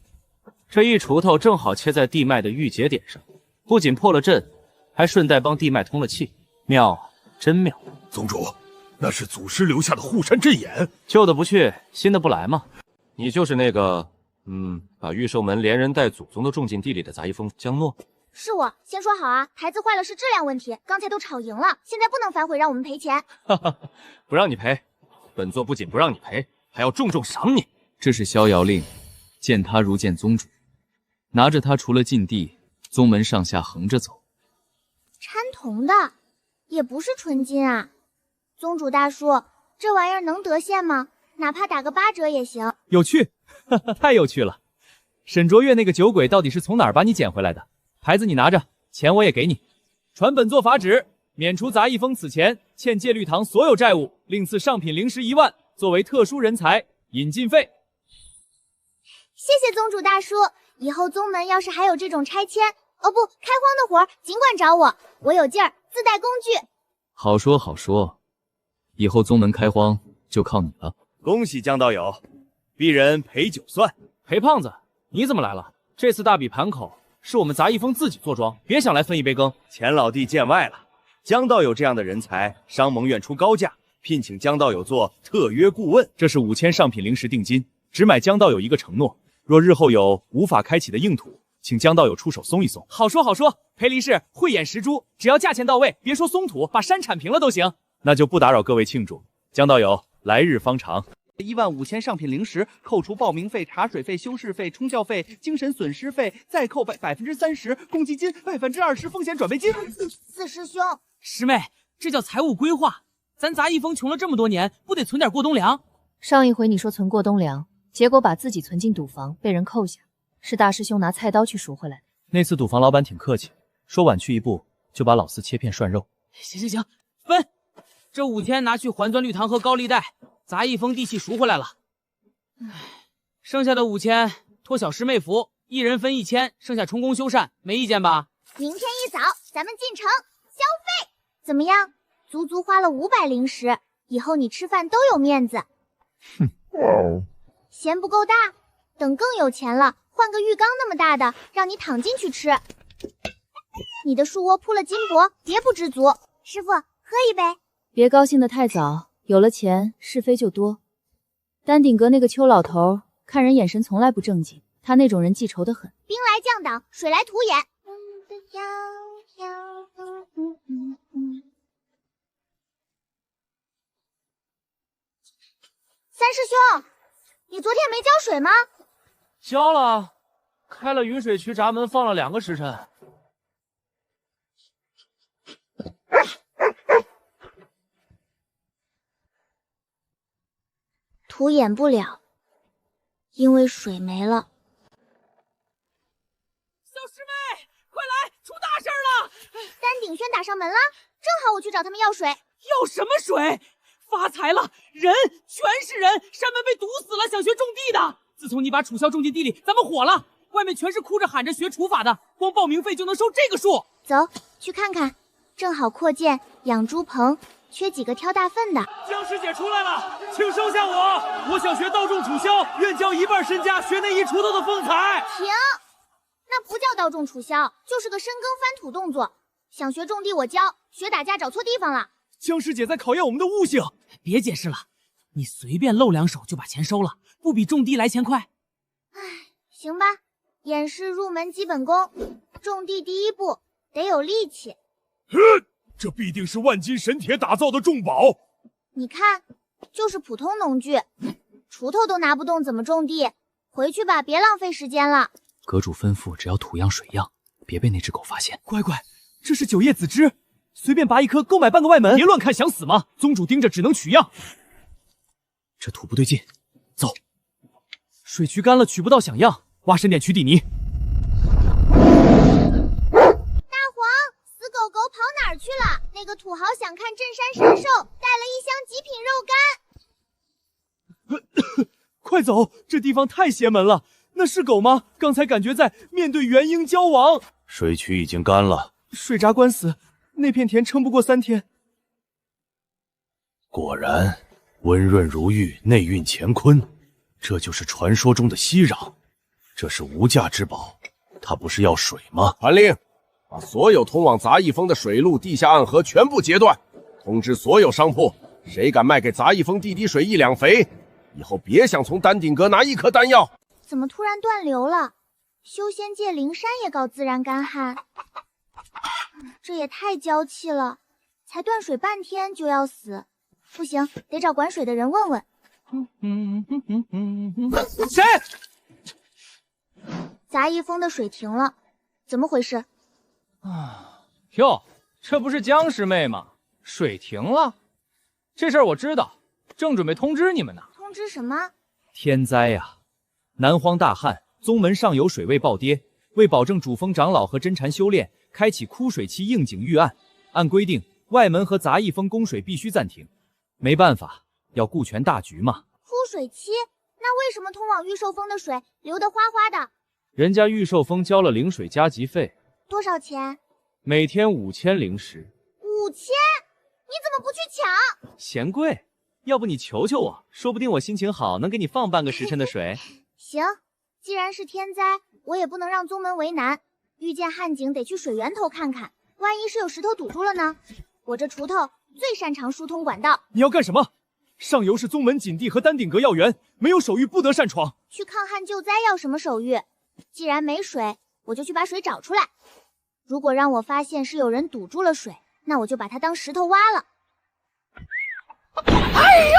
这一锄头正好切在地脉的郁结点上，不仅破了阵，还顺带帮地脉通了气，妙啊，真妙！宗主，那是祖师留下的护山阵眼，旧的不去，新的不来吗？你就是那个，把御兽门连人带祖宗都种进地里的杂役风江诺。是我，先说好啊，台子坏了是质量问题，刚才都吵赢了，现在不能反悔，让我们赔钱。不让你赔，本座不仅不让你赔，还要重重赏你。这是逍遥令，见他如见宗主，拿着他除了禁地，宗门上下横着走。掺铜的，也不是纯金啊。宗主大叔，这玩意儿能得现吗？哪怕打个8折也行。有趣，太有趣了。沈卓越那个酒鬼到底是从哪儿把你捡回来的？牌子你拿着，钱我也给你。传本座法旨，免除杂役风此前欠戒律堂所有债务，另赐上品灵石1万，作为特殊人才引进费。谢谢宗主大叔，以后宗门要是还有这种拆迁，开荒的活儿，尽管找我，我有劲儿，自带工具。好说好说，以后宗门开荒就靠你了。恭喜江道友，鄙人陪酒算。裴胖子，你怎么来了？这次大比盘口是我们杂役风自己坐庄，别想来分一杯羹。钱老弟见外了，江道友这样的人才，商盟愿出高价聘请江道友做特约顾问。这是5000上品灵石定金，只买江道友一个承诺。若日后有无法开启的硬土，请江道友出手松一松。好说好说，裴离氏慧眼识珠，只要价钱到位，别说松土，把山铲平了都行。那就不打扰各位庆祝，江道友来日方长。15000上品灵石，扣除报名费、茶水费、修饰费、冲教费、精神损失费，再扣30%公积金、20%风险转备金。四师兄，师妹，这叫财务规划。咱杂役风穷了这么多年，不得存点过冬粮？上一回你说存过冬粮，结果把自己存进赌房，被人扣下，是大师兄拿菜刀去赎回来的。那次赌房老板挺客气，说晚去一步就把老四切片涮肉。行，分。这5000拿去还钻律堂和高利贷，杂役风地契赎回来了。剩下的5000托小师妹福，一人分1000，剩下充公修缮，没意见吧？明天一早咱们进城消费，怎么样？足足花了500灵石，以后你吃饭都有面子。嫌不够大？等更有钱了，换个浴缸那么大的，让你躺进去吃。你的树窝铺了金箔，别不知足。师傅，喝一杯。别高兴得太早，有了钱是非就多。丹顶阁那个邱老头看人眼神从来不正经，他那种人记仇得很。兵来将挡，水来土掩。三师兄，你昨天没浇水吗？浇了，开了云水渠闸门，放了2个时辰。土掩不了，因为水没了。小师妹，快来，出大事了！丹鼎轩打上门了，正好我去找他们要水。要什么水？发财了，人全是人，山门被堵死了，想学种地的。自从你把楚萧种进地里，咱们火了，外面全是哭着喊着学楚法的，光报名费就能收这个数。走，去看看，正好扩建养猪棚，缺几个挑大粪的。江师姐出来了，请收下我，我想学道种楚萧，愿交1半身家学那一锄头的风采。停，那不叫道种楚萧，就是个深耕翻土动作。想学种地我教，学打架找错地方了。江师姐在考验我们的悟性。别解释了，你随便露2手就把钱收了，不比种地来钱快？唉，行吧，演示入门基本功，种地第一步得有力气。这必定是万金神铁打造的重宝。你看，就是普通农具，锄头都拿不动，怎么种地？回去吧，别浪费时间了。阁主吩咐，只要土样水样，别被那只狗发现。乖乖，这是9叶紫芝，随便拔1颗，够买半个外门。别乱看，想死吗？宗主盯着，只能取样。这土不对劲，走。水渠干了，取不到想样，挖深点取底泥。大黄，死狗狗跑哪儿去了？那个土豪想看镇山神兽，带了1箱极品肉干。快走，这地方太邪门了。那是狗吗？刚才感觉在面对元婴交王。水渠已经干了，水闸关死，那片田撑不过3天。果然，温润如玉，内蕴乾坤，这就是传说中的熙壤。这是无价之宝，他不是要水吗？传令，把所有通往杂役峰的水路、地下暗河全部截断，通知所有商铺，谁敢卖给杂役峰地滴水1两肥，以后别想从丹顶阁拿1颗丹药。怎么突然断流了？修仙界灵山也搞自然干旱，这也太娇气了！才断水半天就要死，不行，得找管水的人问问。谁？杂役峰的水停了，怎么回事？哟，这不是江师妹吗？水停了，这事儿我知道，正准备通知你们呢。通知什么？天灾呀！南荒大旱，宗门上游水位暴跌，为保证主峰长老和真禅修炼，开启枯水期应景预案。按规定，外门和杂役峰供水必须暂停。没办法，要顾全大局嘛。枯水期？那为什么通往御兽峰的水流得哗哗的？人家御兽峰交了灵水加急费，多少钱？每天5000灵石。5000？你怎么不去抢？嫌贵？要不你求求我，说不定我心情好，能给你放半个时辰的水。行，既然是天灾，我也不能让宗门为难。遇见旱井得去水源头看看，万一是有石头堵住了呢？我这锄头最擅长疏通管道。你要干什么？上游是宗门禁地和丹顶阁要员，没有手谕不得擅闯。去抗旱救灾要什么手谕？既然没水，我就去把水找出来。如果让我发现是有人堵住了水，那我就把它当石头挖了。哎呦！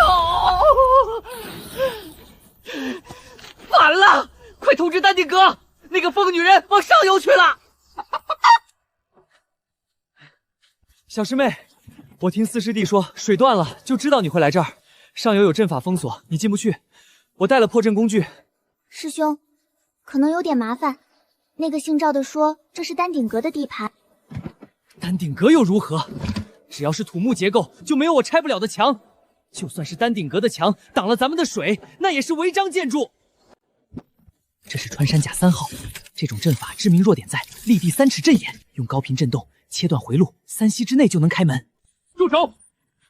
完了！快通知丹顶阁，那个疯女人往上游去了。小师妹，我听四师弟说水断了，就知道你会来这儿。上游有阵法封锁，你进不去。我带了破阵工具。师兄，可能有点麻烦。那个姓赵的说这是丹顶阁的地盘。丹顶阁又如何？只要是土木结构，就没有我拆不了的墙。就算是丹顶阁的墙挡了咱们的水，那也是违章建筑。这是穿山甲3号，这种阵法致命弱点在立地3尺阵眼，用高频震动切断回路，3息之内就能开门。住手！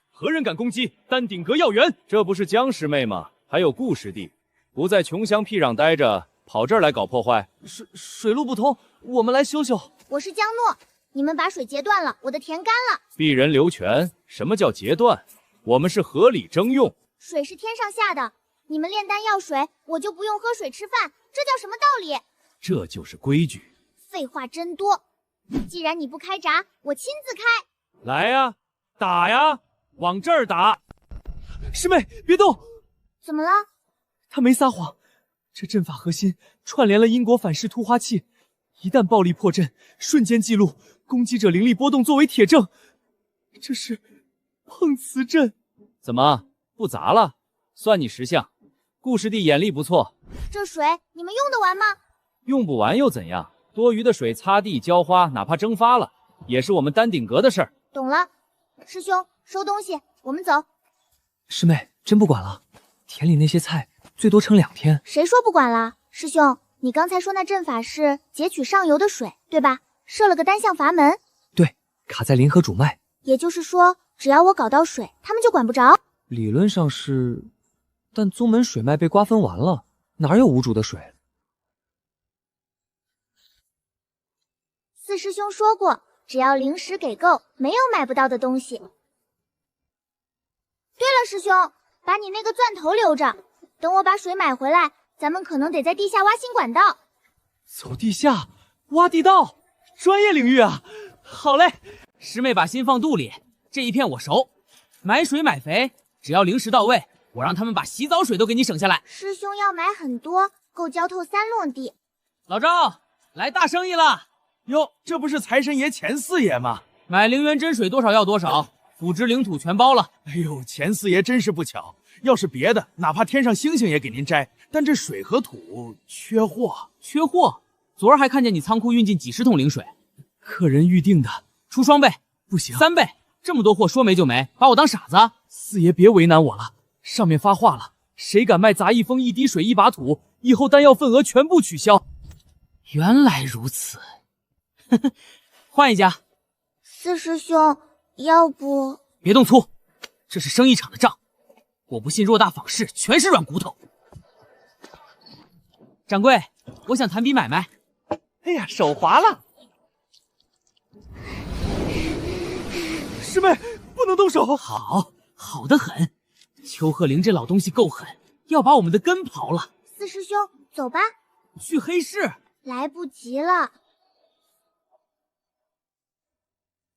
何人敢攻击丹顶阁要员？这不是江师妹吗？还有顾师弟，不在穷乡僻壤待着，跑这儿来搞破坏？水路不通，我们来修修。我是江诺，你们把水截断了，我的田干了。鄙人刘全，什么叫截断？我们是合理征用。水是天上下的，你们炼丹要水，我就不用喝水吃饭，这叫什么道理？这就是规矩。废话真多。既然你不开闸，我亲自开。来呀，打呀，往这儿打。师妹，别动！怎么了？他没撒谎，这阵法核心串联了因果反噬突化器，一旦暴力破阵，瞬间记录攻击者灵力波动作为铁证。这是碰瓷阵。怎么不砸了？算你识相。故事帝眼力不错。这水你们用得完吗？用不完又怎样？多余的水擦地浇花，哪怕蒸发了，也是我们丹顶阁的事儿。懂了，师兄，收东西，我们走。师妹，真不管了，田里那些菜最多撑2天。谁说不管了？师兄，你刚才说那阵法是截取上游的水，对吧？设了个单向阀门。对，卡在灵河主脉。也就是说，只要我搞到水，他们就管不着。理论上是，但宗门水脉被瓜分完了，哪有无主的水？四师兄说过，只要灵石给够，没有买不到的东西。对了，师兄，把你那个钻头留着，等我把水买回来，咱们可能得在地下挖新管道。走地下，挖地道，专业领域啊！好嘞，师妹把心放肚里，这一片我熟。买水买肥，只要灵石到位，我让他们把洗澡水都给你省下来。师兄要买很多，够浇透3落地。老赵，来大生意了！哟，这不是财神爷钱四爷吗？买灵源真水多少要多少，腐殖领土全包了。哎呦，钱四爷真是不巧，要是别的，哪怕天上星星也给您摘，但这水和土缺货。缺货？昨儿还看见你仓库运进几10桶灵水，客人预定的，出双倍，不行，3倍，这么多货说没就没，把我当傻子？四爷别为难我了，上面发话了，谁敢卖杂役风1滴水1把土，以后丹药份额全部取消。原来如此，换一家。四师兄，要不别动粗，这是生意场的账，我不信偌大坊市全是软骨头。掌柜，我想谈笔买卖。哎呀，手滑了。师妹，不能动手。好，好得很。邱鹤龄这老东西够狠，要把我们的根刨了。四师兄，走吧。去黑市。来不及了。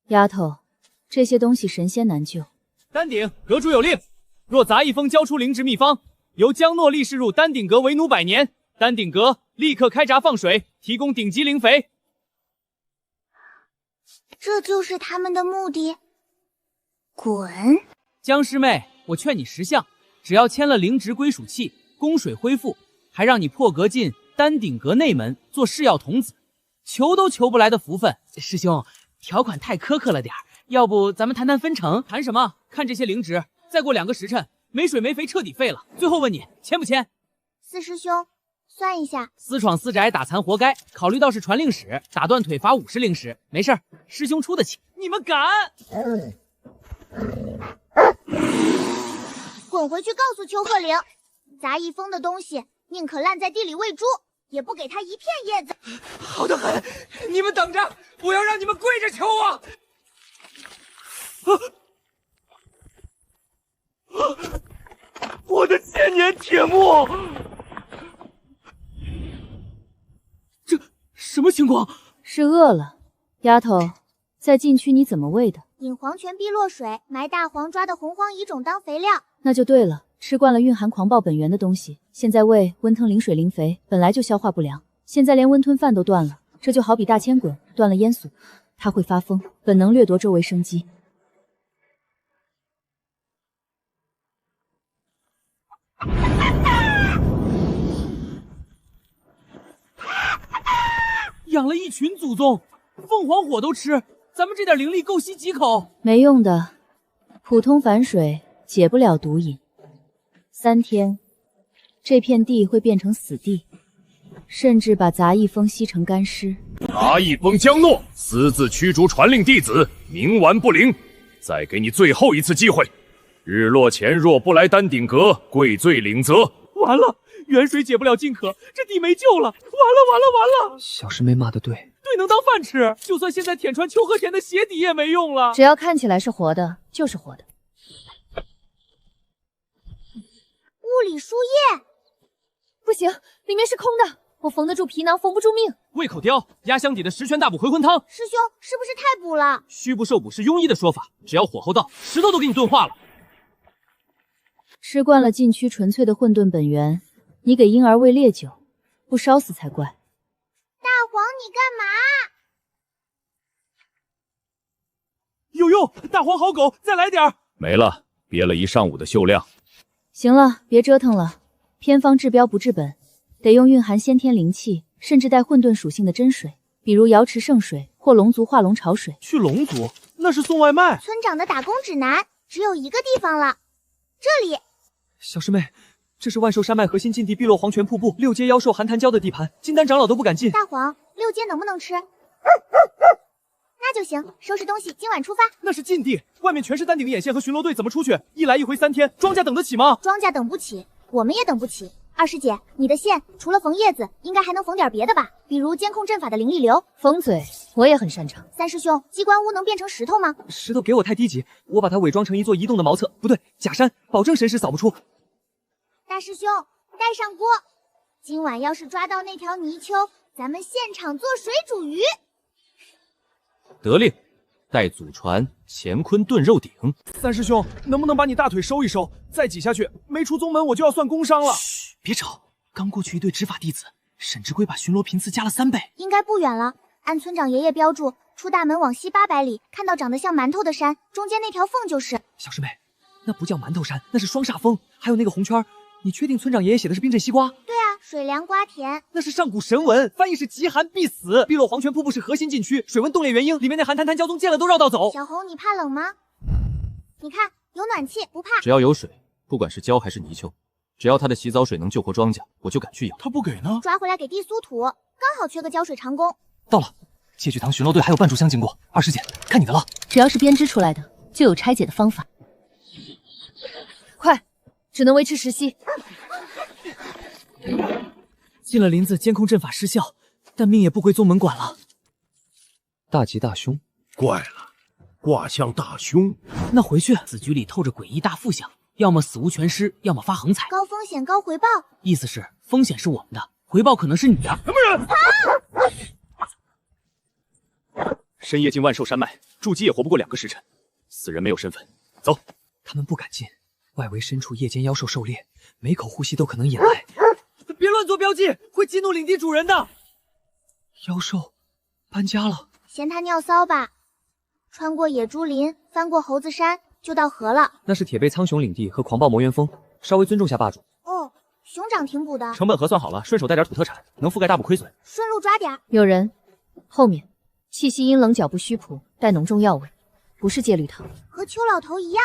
丫头，这些东西神仙难救。丹顶阁主有令，若杂役风交出灵芝秘方，由江诺立誓入丹顶阁为奴100年，丹顶阁立刻开闸放水，提供顶级灵肥。这就是他们的目的。滚！江师妹，我劝你识相，只要签了灵植归属契，供水恢复，还让你破格进丹顶阁内门做试药童子，求都求不来的福分。师兄，条款太苛刻了点，要不咱们谈谈分成？谈什么？看这些灵植，再过2个时辰，没水没肥，彻底废了。最后问你，签不签？四师兄，算一下，私闯私宅，打残活该。考虑到是传令使，打断腿罚50灵石，没事儿，师兄出得起。你们敢？滚回去告诉邱鹤龄，杂役风的东西宁可烂在地里喂猪，也不给他一片叶子。好得很，你们等着，我要让你们跪着求我。我的千年铁木，这什么情况？是饿了。丫头，在禁区你怎么喂的？引黄泉碧落水，埋大黄抓的洪荒蚁种当肥料。那就对了，吃惯了蕴含狂暴本源的东西，现在喂温腾灵水灵肥，本来就消化不良，现在连温吞饭都断了，这就好比大千滚断了烟锁，它会发疯，本能掠夺周围生机。养了一群祖宗，凤凰火都吃，咱们这点灵力够吸几口？没用的，普通反水解不了毒瘾。3天，这片地会变成死地，甚至把杂役风吸成干尸。杂役风江诺私自驱逐传令弟子，冥顽不灵。再给你最后一次机会，日落前若不来丹顶阁，跪罪领责。完了，远水解不了近渴，这地没救了！完了！小师妹骂的对，对能当饭吃，就算现在舔穿秋和田的鞋底也没用了。只要看起来是活的，就是活的。物理输液，不行，里面是空的，我缝得住皮囊，缝不住命。胃口雕，压箱底的十全大补回魂汤。师兄是不是太补了？虚不受补是庸医的说法，只要火候到，石头都给你炖化了。吃惯了禁区纯粹的混沌本源，你给婴儿喂烈酒，不烧死才怪。大黄，你干嘛？有用！大黄好狗，再来点儿。没了，憋了一上午的秀量。行了，别折腾了。偏方治标不治本，得用蕴含先天灵气，甚至带混沌属性的真水，比如瑶池圣水或龙族化龙潮水。去龙族？那是送外卖。村长的打工指南只有一个地方了，这里。小师妹，这是万寿山脉核心禁地碧落黄泉瀑布6阶妖兽寒潭礁的地盘，金丹长老都不敢进。大黄，6阶能不能吃？那就行，收拾东西，今晚出发。那是禁地，外面全是丹顶眼线和巡逻队，怎么出去？一来一回3天，庄稼等得起吗？庄稼等不起，我们也等不起。二师姐，你的线除了缝叶子，应该还能缝点别的吧？比如监控阵法的灵力流。缝嘴，我也很擅长。三师兄，机关屋能变成石头吗？石头给我太低级，我把它伪装成一座移动的茅厕，不对，假山，保证神识扫不出。大师兄，带上锅，今晚要是抓到那条泥鳅，咱们现场做水煮鱼。得令，待祖传乾坤炖肉鼎。三师兄，能不能把你大腿收一收？再挤下去，没出宗门我就要算工伤了。嘘，别吵，刚过去一对执法弟子，沈之龟把巡逻频次加了3倍。应该不远了，按村长爷爷标注，出大门往西800里，看到长得像馒头的山，中间那条缝就是。小师妹，那不叫馒头山，那是双煞峰，还有那个红圈。你确定村长爷爷写的是冰镇西瓜？对啊，水凉瓜甜。那是上古神文，翻译是极寒必死。碧落黄泉瀑布是核心禁区，水温冻裂元婴，里面那寒潭潭蛟宗见了都绕道走。小红，你怕冷吗？你看有暖气，不怕。只要有水，不管是蛟还是泥鳅，只要它的洗澡水能救活庄稼，我就敢去养。他不给呢？抓回来给地苏土，刚好缺个浇水长工。到了，界剧堂巡逻队还有半炷香经过。二师姐，看你的了。只要是编织出来的，就有拆解的方法。快，只能维持10息。进了林子，监控阵法失效，但命也不归宗门管了。大吉大凶，怪了，卦象大凶。那回去，此局里透着诡异大负相，要么死无全尸，要么发横财。高风险高回报，意思是风险是我们的，回报可能是你的。什么人？深夜进万寿山脉，筑基也活不过2个时辰，死人没有身份。走。他们不敢进，外围深处夜间妖兽狩猎，每口呼吸都可能引来。别乱做标记，会激怒领地主人的。妖兽搬家了，嫌他尿骚吧？穿过野猪林，翻过猴子山，就到河了。那是铁背苍熊领地和狂暴魔猿峰，稍微尊重下霸主。哦，熊掌挺补的，成本核算好了，顺手带点土特产，能覆盖大补亏损。顺路抓点。有人，后面，气息阴冷，脚步虚朴，带浓重药味，不是戒律堂。和邱老头一样。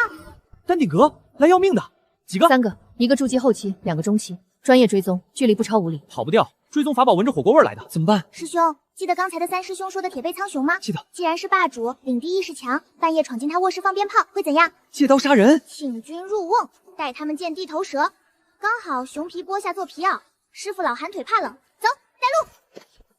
丹顶阁来要命的，几个？3个，一个筑基后期，2个中期。专业追踪，距离不超5里，跑不掉。追踪法宝闻着火锅味来的，怎么办？师兄，记得刚才的三师兄说的铁背苍熊吗？记得。既然是霸主，领地意识强，半夜闯进他卧室放鞭炮，会怎样？借刀杀人。请君入瓮，带他们见地头蛇。刚好熊皮剥下做皮袄。师傅老寒腿怕冷，走，带路。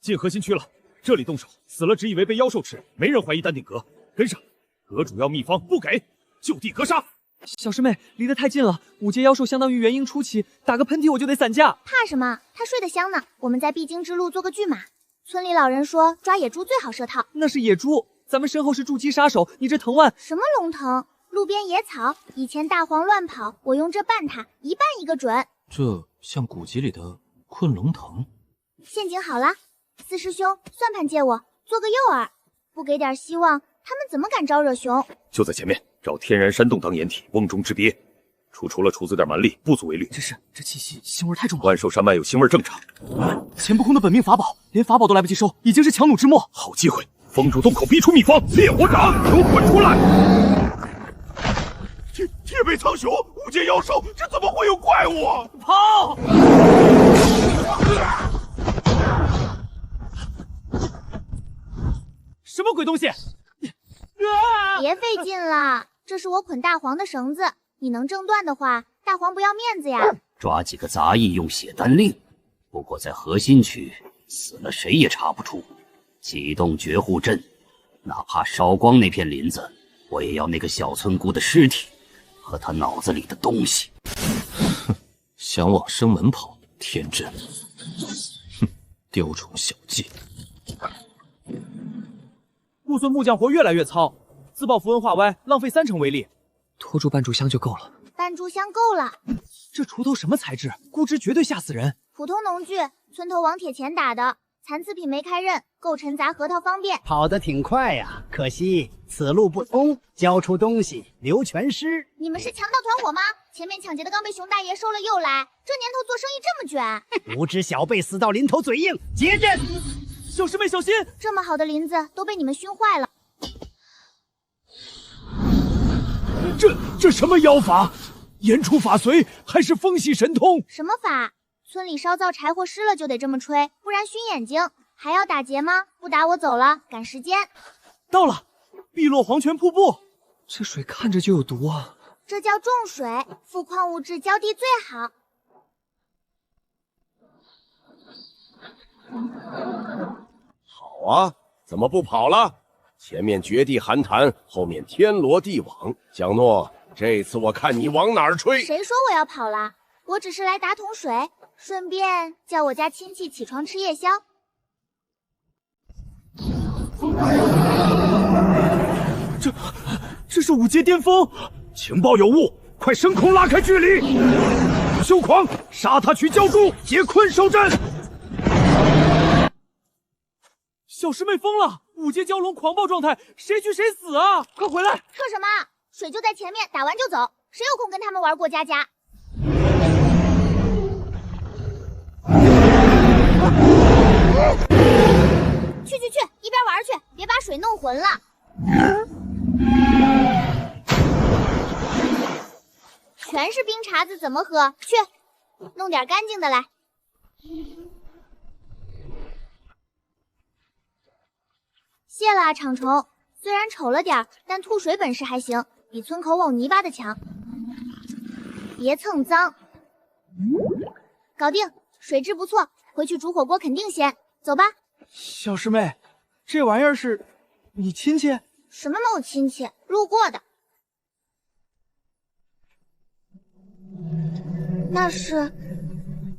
进核心区了，这里动手，死了只以为被妖兽吃，没人怀疑丹顶阁。跟上，阁主要秘方，不给，就地格杀。小师妹离得太近了，5阶妖兽相当于元婴初期，打个喷嚏我就得散架。怕什么？他睡得香呢。我们在必经之路做个拒马。村里老人说抓野猪最好设套。那是野猪，咱们身后是筑基杀手，你这藤蔓什么龙藤？路边野草。以前大黄乱跑，我用这绊他，一绊一个准。这像古籍里的困龙藤。陷阱好了，四师兄，算盘借我，做个诱饵。不给点希望，他们怎么敢招惹熊？就在前面。找天然山洞当掩体，瓮中之鳖。除了厨子点蛮力，不足为虑。这气息腥味太重了。万寿山脉有腥味正常。钱不空的本命法宝，连法宝都来不及收，已经是强弩之末。好机会，封住洞口，逼出秘方。烈火掌，给我滚出来！铁背苍熊，5阶妖兽，这怎么会有怪物？跑！什么鬼东西？别费劲了，这是我捆大黄的绳子，你能挣断的话，大黄不要面子呀。抓几个杂役用血丹令，不过在核心区死了谁也查不出。启动绝户阵，哪怕烧光那片林子，我也要那个小村姑的尸体和他脑子里的东西。哼，想往生门跑，天真。哼，雕虫小技。顾村木匠活越来越糙，自爆符文化歪，浪费30%威力，拖住半炷香就够了。半炷香够了。这锄头什么材质？估值绝对吓死人。普通农具，村头王铁钳打的，残次品没开刃，够陈砸核桃方便。跑得挺快呀，可惜此路不通，交出东西留全尸。你们是强盗团伙吗？前面抢劫的刚被熊大爷收了又来，这年头做生意这么卷。无知小辈死到临头嘴硬，结阵！小师妹小心！这么好的林子都被你们熏坏了。这什么妖法？言出法随还是风系神通？什么法？村里烧灶柴火湿了就得这么吹，不然熏眼睛。还要打劫吗？不打我走了，赶时间。到了，碧落黄泉瀑布。这水看着就有毒啊！这叫重水，富矿物质浇地最好。好啊，怎么不跑了？前面绝地寒潭，后面天罗地网。蒋诺，这次我看你往哪儿吹！谁说我要跑了？我只是来打桶水，顺便叫我家亲戚起床吃夜宵。这是五阶巅峰！情报有误，快升空拉开距离！修狂，杀他去教主，解困守阵！小师妹疯了，五阶蛟龙狂暴状态，谁去谁死啊！快回来！撤什么？水就在前面，打完就走，谁有空跟他们玩过家家？去，一边玩去，别把水弄浑了。全是冰碴子，怎么喝？去，弄点干净的来。谢了啊，长虫。虽然丑了点，但吐水本事还行，比村口瓮泥巴的强。别蹭脏。搞定，水质不错，回去煮火锅肯定鲜。走吧。小师妹，这玩意儿是你亲戚？什么某亲戚？路过的。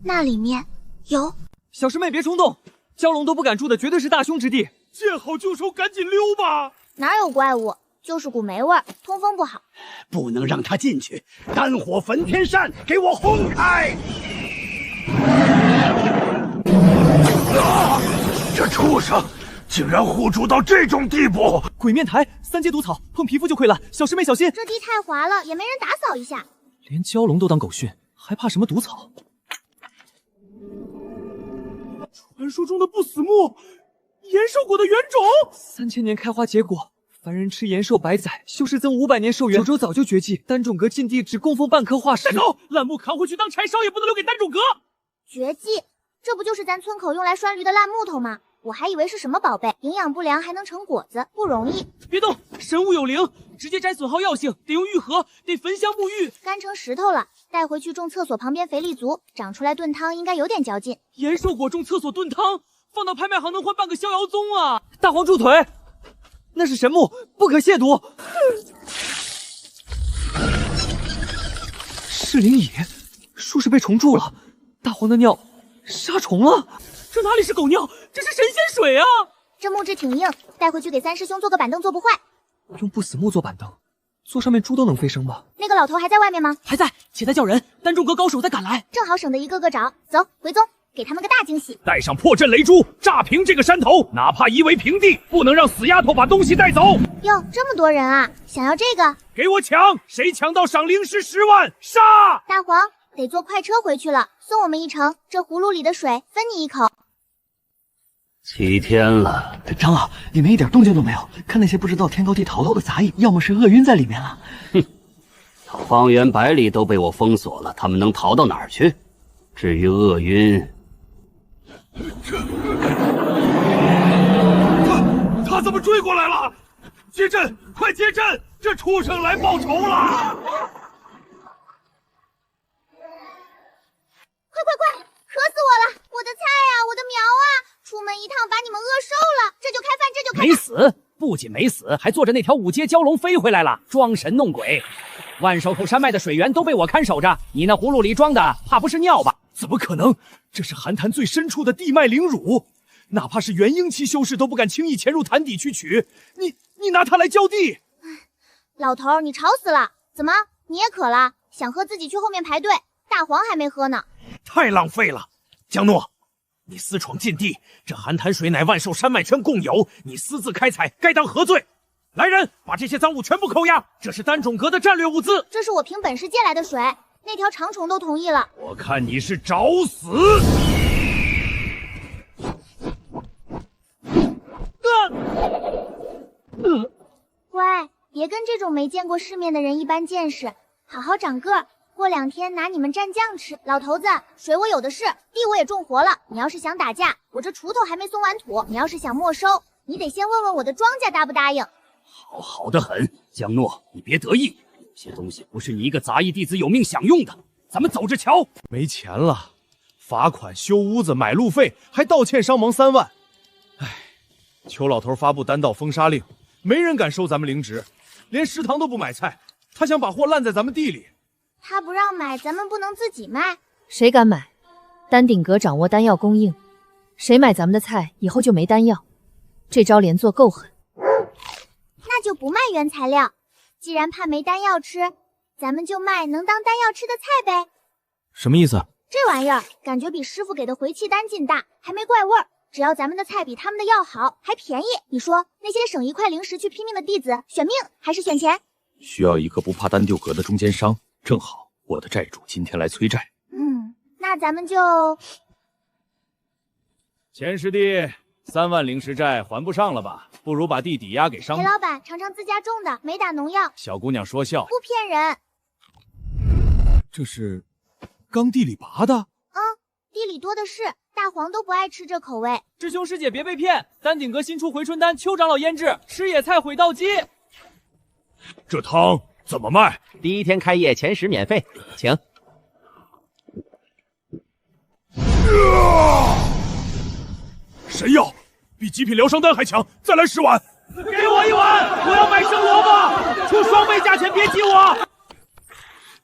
那里面有。小师妹别冲动，蛟龙都不敢住的绝对是大凶之地。见好就收，赶紧溜吧！哪有怪物，就是股霉味儿，通风不好。不能让他进去，丹火焚天扇，给我轰开！这畜生竟然护主到这种地步！鬼面台3阶毒草，碰皮肤就溃烂，小师妹小心！这地太滑了，也没人打扫一下。连蛟龙都当狗训，还怕什么毒草？传说中的不死木，延寿果的原种，3000年开花结果，凡人吃延寿100载，修士增500年寿元。九州早就绝迹，单种阁禁地只供奉半颗化石。带走，烂木扛回去当柴烧，也不能留给单种阁。绝迹，这不就是咱村口用来拴驴的烂木头吗？我还以为是什么宝贝，营养不良还能成果子，不容易。别动，神物有灵，直接摘损耗药性，得用玉盒，得焚香沐浴。干成石头了，带回去种厕所旁边肥力足，长出来炖汤应该有点嚼劲。延寿果种厕所炖汤，放到拍卖行能换半个逍遥宗啊！大黄住腿，那是神木，不可亵渎。是灵蚁，树是被虫蛀了，大黄的尿杀虫了。这哪里是狗尿，这是神仙水啊！这木质挺硬，带回去给三师兄做个板凳，做不坏。用不死木做板凳，坐上面猪都能飞升吧？那个老头还在外面吗？还在，且他叫人，单众阁高手再赶来，正好省得一个个找。走，回宗，给他们个大惊喜。带上破阵雷珠，炸平这个山头，哪怕夷为平地，不能让死丫头把东西带走。哟，这么多人啊！想要这个？给我抢！谁抢到赏灵石10万，杀！大黄得坐快车回去了，送我们一程。这葫芦里的水分你一口。7天了，长老，里面一点动静都没有。看那些不知道天高地逃漏的杂役，要么是厄晕在里面了。哼，方圆100里都被我封锁了，他们能逃到哪儿去？至于厄晕，他怎么追过来了？接阵，快接阵！这畜生来报仇了！快！渴死我了！我的菜啊，我的苗啊！出门一趟把你们饿瘦了，这就开饭。没死，不仅没死，还坐着那条5阶蛟龙飞回来了，装神弄鬼。万寿口山脉的水源都被我看守着，你那葫芦里装的怕不是尿吧？怎么可能？这是寒潭最深处的地脉灵乳，哪怕是元婴期修士都不敢轻易潜入潭底去取。你拿它来浇地？老头，你吵死了！怎么你也渴了？想喝自己去后面排队，大黄还没喝呢。太浪费了，江诺，你私闯禁地，这寒潭水乃万寿山脉圈共有，你私自开采，该当何罪？来人，把这些赃物全部扣押，这是丹种阁的战略物资。这是我凭本事借来的水，那条长虫都同意了。我看你是找死！乖，别跟这种没见过世面的人一般见识，好好长个儿。过2天拿你们蘸酱吃。老头子，水我有的是，地我也种活了。你要是想打架，我这锄头还没松完土。你要是想没收，你得先问问我的庄稼答不答应。好得很，江诺，你别得意，有些东西不是你一个杂役弟子有命享用的。咱们走着瞧。没钱了，罚款、修屋子、买路费，还倒欠伤亡3万。唉，邱老头发布单道封杀令，没人敢收咱们灵职，连食堂都不买菜，他想把货烂在咱们地里。他不让买，咱们不能自己卖。谁敢买？丹顶阁掌握丹药供应，谁买咱们的菜，以后就没丹药。这招连做够狠。那就不卖原材料，既然怕没丹药吃，咱们就卖能当丹药吃的菜呗。什么意思？这玩意儿感觉比师傅给的回气丹劲大，还没怪味儿。只要咱们的菜比他们的药好，还便宜，你说那些省1块零食去拼命的弟子，选命还是选钱？需要一个不怕丹六阁的中间商，正好我的债主今天来催债。那咱们就……钱师弟，3万灵石债还不上了吧？不如把地抵押给商。裴老板尝尝自家种的，没打农药。小姑娘说笑，不骗人。这是刚地里拔的？地里多的是，大黄都不爱吃这口味。师兄师姐别被骗，丹顶阁新出回春丹，邱长老腌制，吃野菜毁道基。这汤怎么卖？第1天开业前10免费，请。谁要？比极品疗伤丹还强！再来10碗。给我1碗，我要买生萝卜，出双倍价钱，别挤我。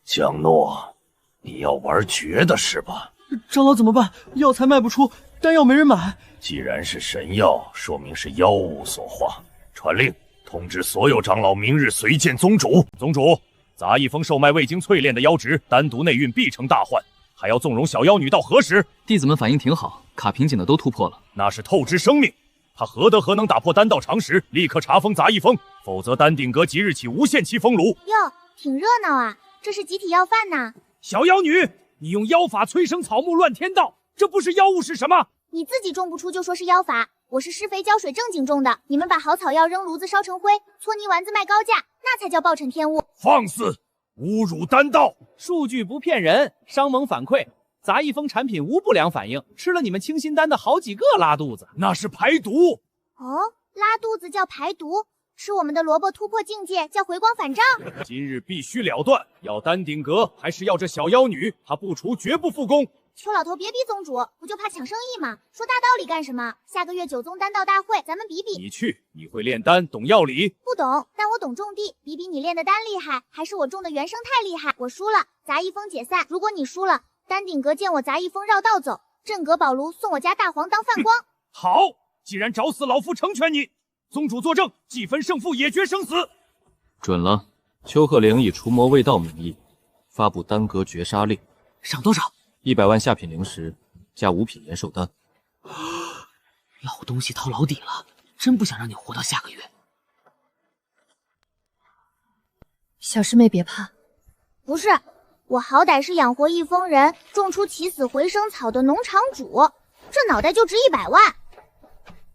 江诺，你要玩绝的是吧？长老怎么办？药材卖不出，丹药没人买。既然是神药，说明是妖物所化。传令，通知所有长老明日随见宗主。宗主，杂役峰售卖未经淬炼的妖植，单独内运必成大患，还要纵容小妖女到何时？弟子们反应挺好，卡瓶颈的都突破了。那是透支生命，他何德何能打破丹道常识，立刻查封杂役峰，否则丹顶阁即日起无限期封炉。哟，挺热闹啊，这是集体要饭呢。小妖女，你用妖法催生草木乱天道，这不是妖物是什么？你自己种不出就说是妖法，我是施肥浇水正经种的。你们把好草药扔炉子烧成灰，搓泥丸子卖高价，那才叫暴殄天物。放肆，侮辱丹道！数据不骗人，商盟反馈，杂役峰产品无不良反应，吃了你们清心丹的好几个拉肚子，那是排毒。哦，拉肚子叫排毒，吃我们的萝卜突破境界叫回光返照。今日必须了断，要丹顶阁还是要这小妖女？她不除绝不复工。邱老头别逼宗主，不就怕抢生意吗？说大道理干什么？下个月9宗丹道大会，咱们比比。你去，你会炼丹，懂药理？不懂，但我懂种地，比比你炼的丹厉害，还是我种的原生态厉害？我输了，杂役峰解散。如果你输了，丹顶阁见我杂役峰绕道走，镇阁宝炉送我家大黄当饭光。好，既然找死，老夫成全你。宗主作证，既分胜负，也决生死。准了。邱鹤龄以除魔卫道名义发布丹阁绝杀令，赏多少？100万下品灵石加5品延寿丹。老东西掏老底了，真不想让你活到下个月。小师妹别怕，不是，我好歹是养活一峰人，种出起死回生草的农场主，这脑袋就值100万，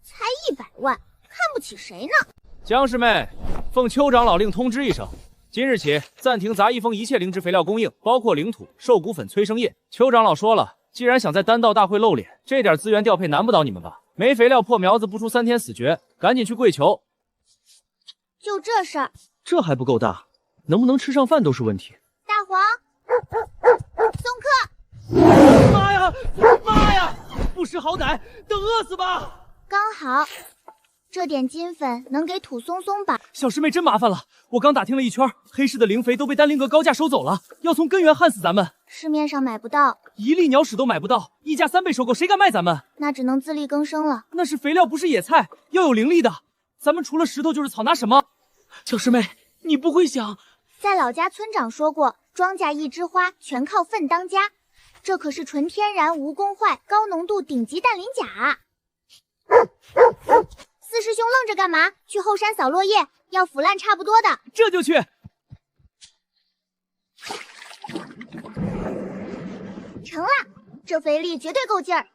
才100万，看不起谁呢？江师妹，奉邱长老令通知一声，今日起暂停杂役峰一切灵芝肥料供应，包括灵土、兽骨粉、催生液。邱长老说了，既然想在丹道大会露脸，这点资源调配难不倒你们吧？没肥料破苗子不出3天死绝，赶紧去跪求。就这事儿，这还不够大，能不能吃上饭都是问题。大黄，送客！妈呀，妈呀！不识好歹，等饿死吧！刚好。这点金粉能给土松松吧？小师妹真麻烦了，我刚打听了一圈，黑市的灵肥都被丹灵阁高价收走了，要从根源焊死咱们。市面上买不到，一粒鸟屎都买不到，溢价3倍收购，谁敢卖咱们？那只能自力更生了。那是肥料，不是野菜，要有灵力的。咱们除了石头就是草，拿什么？小师妹，你不会想……在老家村长说过，庄稼一枝花，全靠粪当家。这可是纯天然、无公坏、高浓度顶级氮磷钾啊！四师兄愣着干嘛？去后山扫落叶，要腐烂差不多的。这就去。成了，这肥力绝对够劲儿。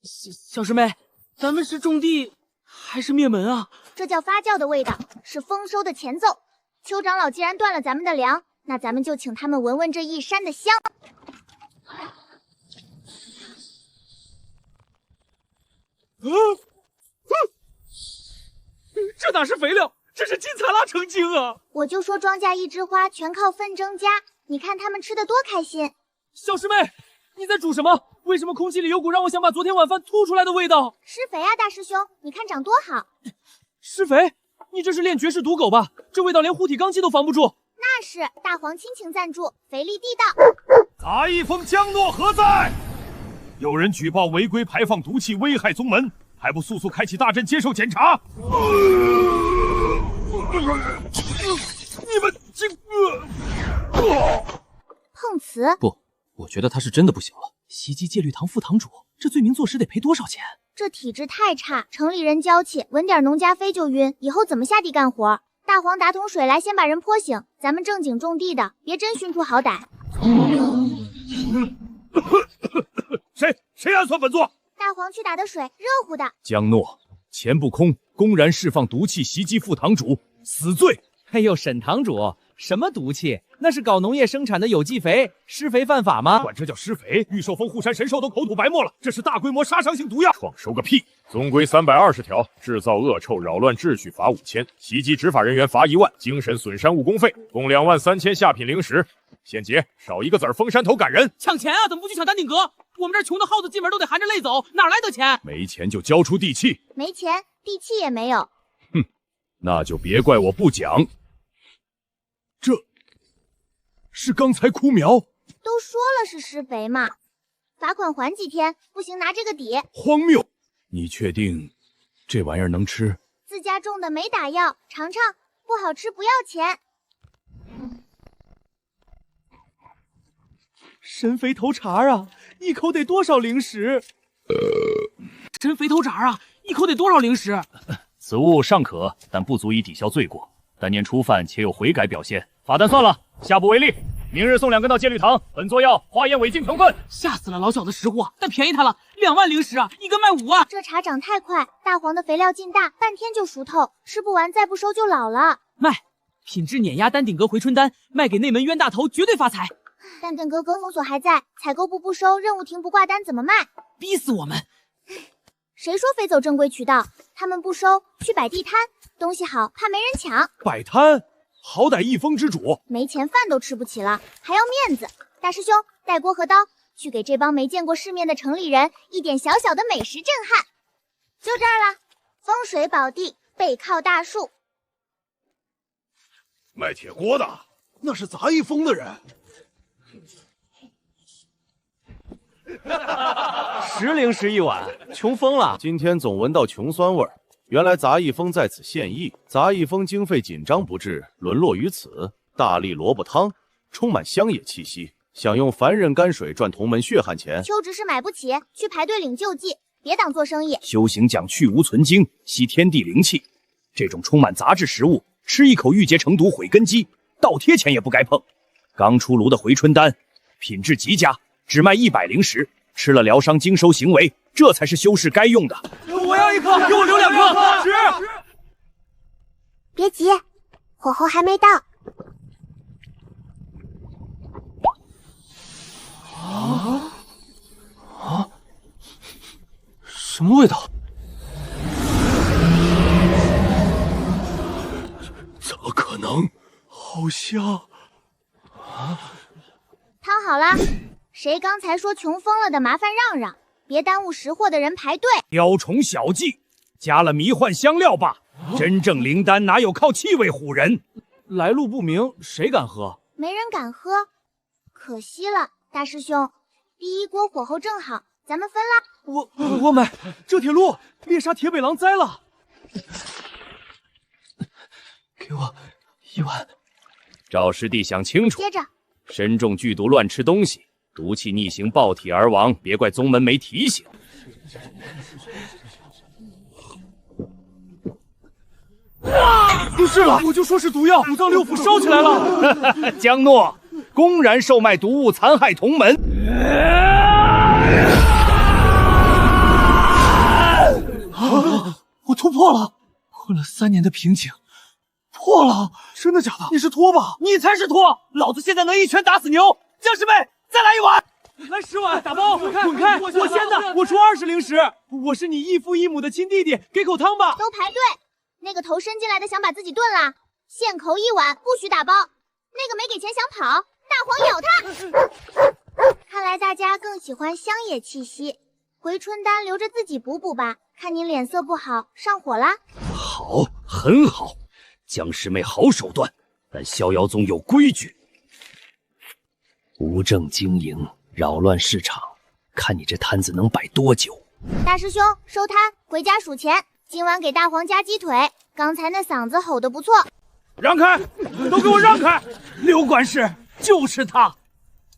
小师妹，咱们是种地还是灭门啊？这叫发酵的味道，是丰收的前奏。邱长老既然断了咱们的粮，那咱们就请他们闻闻这一山的香。这哪是肥料，这是金灿拉成精啊！我就说庄稼一枝花，全靠粪增加。你看他们吃的多开心。小师妹，你在煮什么？为什么空气里有股让我想把昨天晚饭吐出来的味道？施肥啊，大师兄，你看长多好。施肥？你这是练绝世毒狗吧？这味道连护体罡气都防不住。那是大黄亲情赞助，肥力地道。杂役风江诺何在？有人举报违规排放毒气，危害宗门，还不速速开启大阵接受检查？你们这碰瓷？不，我觉得他是真的不行了。袭击戒律堂副堂主，这罪名坐实得赔多少钱？这体质太差，城里人娇气，闻点农家飞就晕，以后怎么下地干活？大黄打桶水来，先把人泼醒。咱们正经种地的，别真熏出好歹。谁暗算本座？大黄去打的水，热乎的。江诺，钱不空，公然释放毒气袭击副堂主，死罪！哎呦，沈堂主，什么毒气？那是搞农业生产的有机肥，施肥犯法吗？管这叫施肥，御兽峰护山神兽都口吐白沫了，这是大规模杀伤性毒药！创收个屁！宗规320条，制造恶臭扰乱秩序罚5000，袭击执法人员罚1万，精神损伤误工费共23000下品灵石。现结，少一个子儿，封山头赶人。抢钱啊！怎么不去抢丹顶阁？我们这穷的耗子进门都得含着泪走，哪来的钱？没钱就交出地契。没钱，地契也没有。哼，那就别怪我不讲。这是刚才枯苗。都说了是施肥嘛，罚款还几天，不行拿这个抵。荒谬！你确定这玩意儿能吃？自家种的，没打药，尝尝，不好吃不要钱。神肥头茬啊，一口得多少灵石？神肥头茬啊，一口得多少灵石？此物尚可，但不足以抵消罪过。当年初犯且有悔改表现，罚单算了，下不为例。明日送2根到戒律堂，本座要化验违禁成分。吓死了老小子识货，但便宜他了，2万灵石啊，一根卖5万。这茶长太快，大黄的肥料劲大，半天就熟透，吃不完再不收就老了。卖，品质碾压丹顶阁回春丹，卖给内门冤大头，绝对发财。丹顶阁阁封锁还在，采购部不收，任务亭不挂单，怎么卖？逼死我们！谁说非走正规渠道？他们不收，去摆地摊，东西好，怕没人抢。摆摊，好歹一峰之主，没钱饭都吃不起了，还要面子。大师兄，带锅和刀，去给这帮没见过世面的城里人一点小小的美食震撼。就这儿了，风水宝地，背靠大树。卖铁锅的，那是杂役峰的人。10灵石一碗，穷疯了。今天总闻到穷酸味儿，原来杂役峰在此献艺。杂役峰经费紧张不治，沦落于此。大力萝卜汤充满乡野气息，想用凡人泔水赚同门血汗钱。邱执事买不起，去排队领救济，别当做生意。修行讲去无存精，吸天地灵气。这种充满杂质食物，吃一口郁结成毒，毁根基，倒贴钱也不该碰。刚出炉的回春丹，品质极佳，只卖100灵石。吃了疗伤经收行为，这才是修士该用的。我要1颗，给我留2颗。是。别急，火候还没到。什么味道？怎么可能？好香！汤好了。谁刚才说穷疯了的，麻烦让让，别耽误识货的人排队。雕虫小技，加了迷幻香料吧。真正灵丹哪有靠气味唬人？来路不明，谁敢喝？没人敢喝，可惜了，大师兄。第一锅火候正好，咱们分啦。我买，这铁路猎杀铁北狼灾了。给我1碗。赵师弟想清楚。接着，身中剧毒，乱吃东西，毒气逆行，爆体而亡。别怪宗门没提醒。不是了，我就说是毒药，五脏六腑烧起来了。江诺公然售卖毒物，残害同门。我突破了，困了3年的瓶颈破了！真的假的？你是托吧？你才是托！老子现在能一拳打死牛！将士们，再来1碗！来10碗，打包！滚开！我先的，我出20零食。我是你异父异母的亲弟弟，给口汤吧。都排队。那个头伸进来的想把自己炖了，限口1碗，不许打包。那个没给钱想跑，大黄咬他。看来大家更喜欢乡野气息，回春丹留着自己补补吧。看您脸色不好，上火啦？好，很好，江师妹好手段，但逍遥宗有规矩，无证经营，扰乱市场，看你这摊子能摆多久。大师兄，收摊，回家数钱。今晚给大黄加鸡腿，刚才那嗓子吼得不错。让开，都给我让开！刘管事就是他，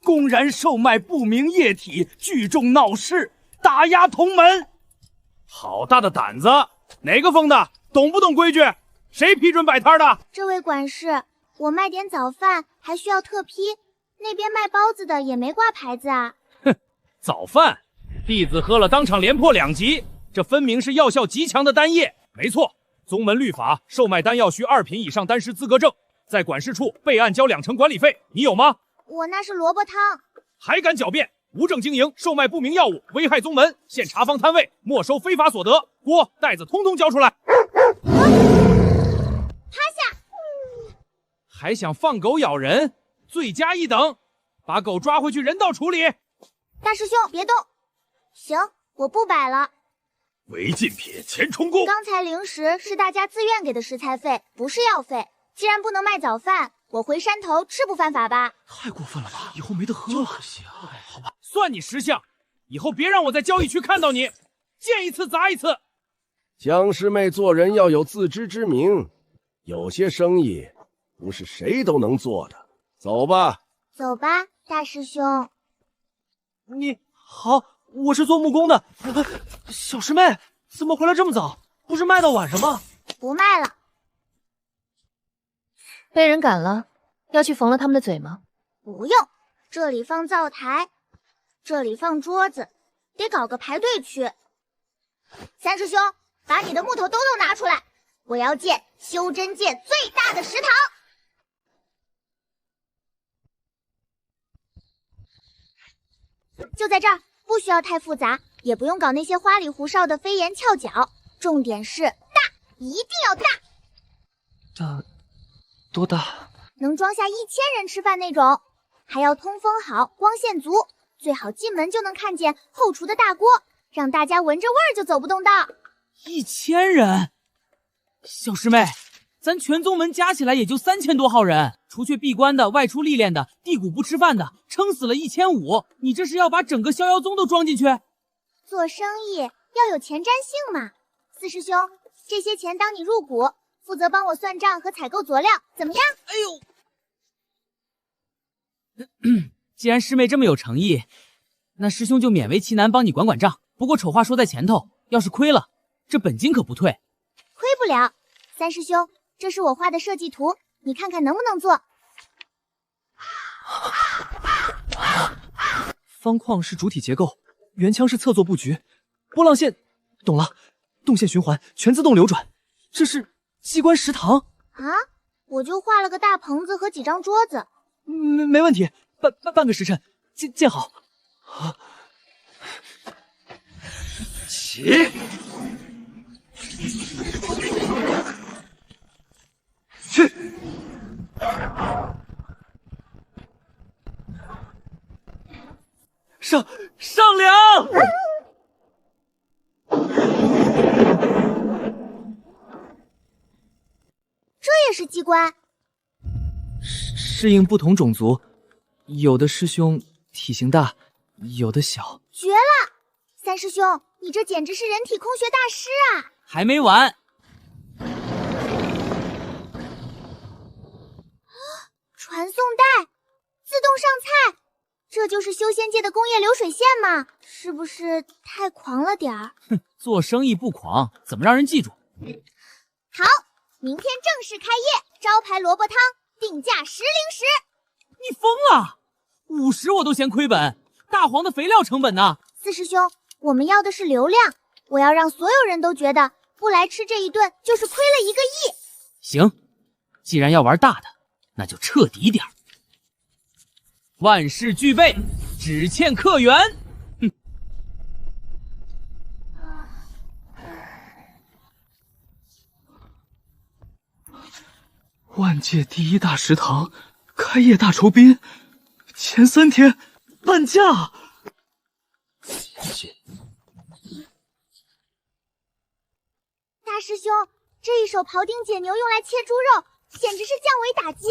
公然售卖不明液体，聚众闹事，打压同门。好大的胆子！哪个疯的？懂不懂规矩？谁批准摆摊的？这位管事，我卖点早饭还需要特批，那边卖包子的也没挂牌子啊。哼，早饭，弟子喝了当场连破2级，这分明是药效极强的丹液。没错，宗门律法，售卖丹药需2品以上丹师资格证，在管事处备案交2成管理费，你有吗？我那是萝卜汤。还敢狡辩？无证经营，售卖不明药物，危害宗门，现查封摊位，没收非法所得，锅袋子通通交出来。趴下！还想放狗咬人，罪加一等，把狗抓回去人道处理。大师兄别动。行，我不摆了。违禁品钱充公。刚才零食是大家自愿给的食材费，不是药费。既然不能卖早饭，我回山头吃不犯法吧？太过分了吧！以后没得喝了。可惜啊，好吧，算你识相，以后别让我在交易区看到你，见一次砸一次。江师妹做人要有自知之明，有些生意不是谁都能做的。走吧。走吧，大师兄。你好，我是做木工的。小师妹，怎么回来这么早？不是卖到晚上吗？不卖了。被人赶了，要去缝了他们的嘴吗？不用，这里放灶台，这里放桌子，得搞个排队区。三师兄，把你的木头兜兜拿出来，我要建修真界最大的食堂。就在这儿，不需要太复杂，也不用搞那些花里胡哨的飞檐翘角，重点是大，一定要大。大多大？能装下1000人吃饭那种，还要通风好，光线足，最好进门就能看见后厨的大锅，让大家闻着味儿就走不动道。1000人，小师妹，咱全宗门加起来也就3000多号人，除去闭关的、外出历练的、地谷不吃饭的，撑死了1500。你这是要把整个逍遥宗都装进去？做生意要有前瞻性嘛。四师兄，这些钱当你入股，负责帮我算账和采购佐料，怎么样？哎呦，既然师妹这么有诚意，那师兄就勉为其难帮你管管账。不过丑话说在前头，要是亏了，这本金可不退。亏不了。三师兄，这是我画的设计图，你看看能不能做？方框是主体结构，圆腔是侧坐布局，波浪线，懂了，动线循环，全自动流转。这是机关食堂啊！我就画了个大棚子和几张桌子。没问题，半个时辰建好。起！去！上梁！这也是机关。适应不同种族，有的师兄体型大，有的小。绝了！三师兄，你这简直是人体工学大师啊！还没完。传送带，自动上菜，这就是修仙界的工业流水线吗？是不是太狂了点儿？哼，做生意不狂，怎么让人记住？好，明天正式开业，招牌萝卜汤，定价10零食。你疯了？50我都嫌亏本，大黄的肥料成本呢？四师兄，我们要的是流量，我要让所有人都觉得不来吃这一顿就是亏了1个亿。行，既然要玩大的，那就彻底点儿。万事俱备，只欠客源。哼。万界第一大食堂开业大酬宾，前3天半价。大师兄，这一手庖丁解牛用来切猪肉，简直是降维打击。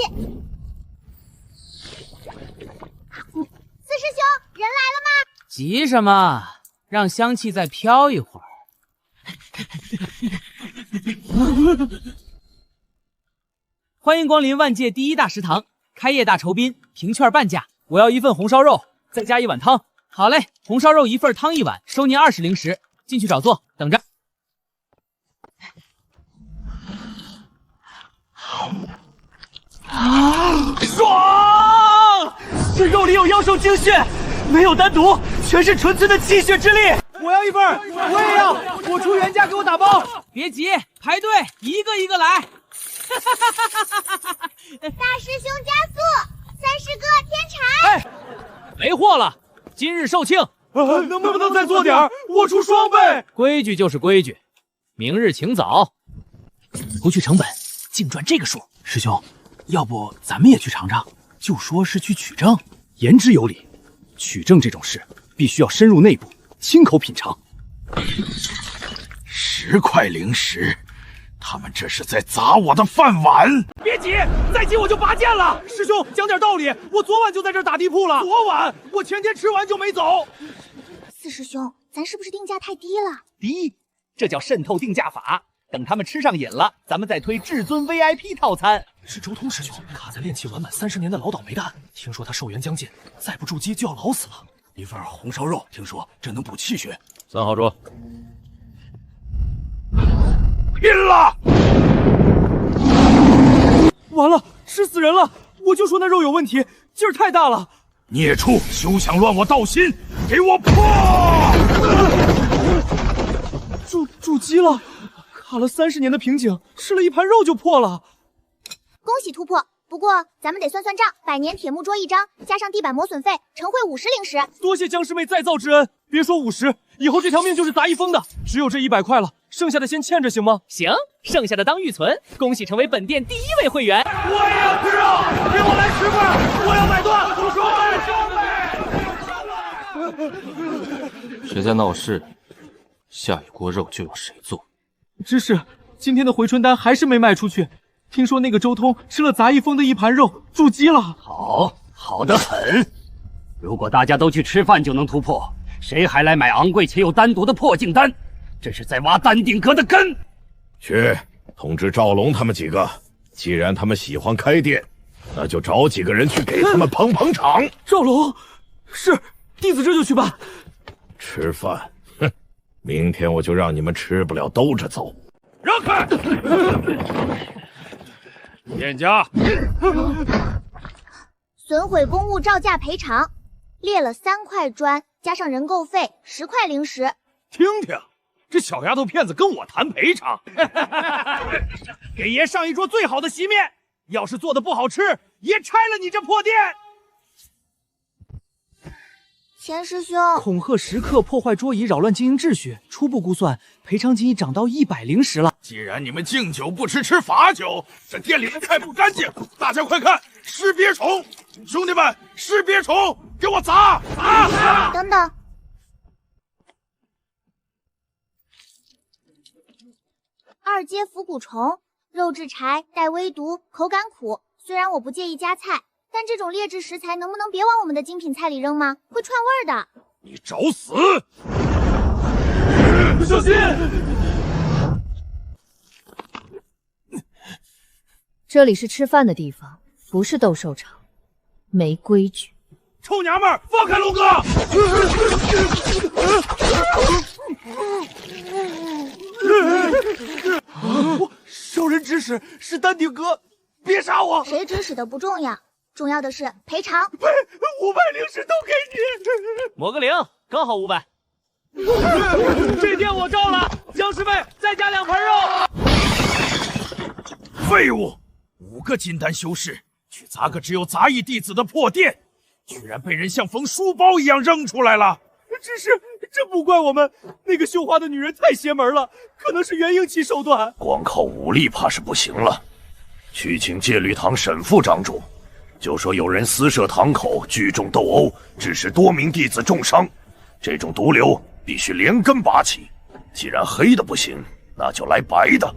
四师兄，人来了吗？急什么？让香气再飘一会儿。欢迎光临万界第一大食堂，开业大酬宾，凭券半价。我要1份红烧肉，再加1碗汤。好嘞，红烧肉1份，汤1碗，收您20零食。进去找座，等着。爽！这肉里有妖兽精血，没有单独，全是纯粹的气血之力。我要1份，我也要，我出原价给我打包。别急，排队，一个一个来。大师兄加速，30个添柴。哎，没货了，今日售罄。能不能再做点？我出双倍。规矩就是规矩，明日请早。不去成本，净赚这个数。师兄，要不咱们也去尝尝？就说是去取证，言之有理。取证这种事，必须要深入内部，亲口品尝。10块零食，他们这是在砸我的饭碗！别急，再急我就拔剑了。师兄，讲点道理，我昨晚就在这儿打地铺了。昨晚？我前天吃完就没走。四师兄，咱是不是定价太低了？低，这叫渗透定价法。等他们吃上瘾了，咱们再推至尊 VIP 套餐。是周通师兄，卡在炼气玩满30年的老倒霉蛋，听说他寿元将近，再不筑基就要老死了。1份红烧肉，听说这能补气血。3号桌。拼了！完了，吃死人了！我就说那肉有问题，劲儿太大了。孽畜，休想乱我道心！给我破！筑基了，卡了30年的瓶颈，吃了1盘肉就破了。恭喜突破！不过咱们得算算账，100年铁木桌1张，加上地板磨损费，晨会50零食。多谢江师妹再造之恩，别说50，以后这条命就是杂一封的。只有这100块了，剩下的先欠着行吗？行，剩下的当预存。恭喜成为本店第1位会员。我也要吃肉，给我来10份，我要买断，双倍。谁在闹事，下一锅肉就由谁做。只是今天的回春丹还是没卖出去。听说那个周通吃了杂一封的1盘肉，筑基了。好得很。如果大家都去吃饭就能突破，谁还来买昂贵且又单独的破镜丹？这是在挖丹顶阁的根。去通知赵龙他们几个，既然他们喜欢开店，那就找几个人去给他们捧捧场。赵龙，是，弟子这就去办。吃饭，哼，明天我就让你们吃不了兜着走。让开！店家，损毁公物照价赔偿，裂了3块砖，加上人购费10块零食。听听，这小丫头片子跟我谈赔偿，给爷上一桌最好的席面。要是做的不好吃，爷拆了你这破店。钱师兄，恐吓食客，破坏桌椅，扰乱经营秩序，初步估算赔偿金已涨到100零食了。既然你们敬酒不吃吃罚酒，这店里的菜不干净，大家快看，识别虫！兄弟们，识别虫，给我砸！砸！等等，二阶腐骨虫，肉质柴，带微毒，口感苦。虽然我不介意加菜，但这种劣质食材能不能别往我们的精品菜里扔吗？会串味儿的。你找死！小心！这里是吃饭的地方，不是斗兽场，没规矩。臭娘们儿，放开龙哥！受人指使是丹顶阁，别杀我！谁指使的不重要，重要的是赔偿。500灵石都给你。抹个零，刚好500。这店我照了，僵尸们再加2盘肉。废物！5个金丹修士去砸个只有杂役弟子的破店，居然被人像缝书包一样扔出来了。这不怪我们，那个绣花的女人太邪门了，可能是元婴期手段。光靠武力怕是不行了，去请戒律堂沈副堂主，就说有人私设堂口聚众斗殴，致使多名弟子重伤，这种毒瘤必须连根拔起。既然黑的不行，那就来白的。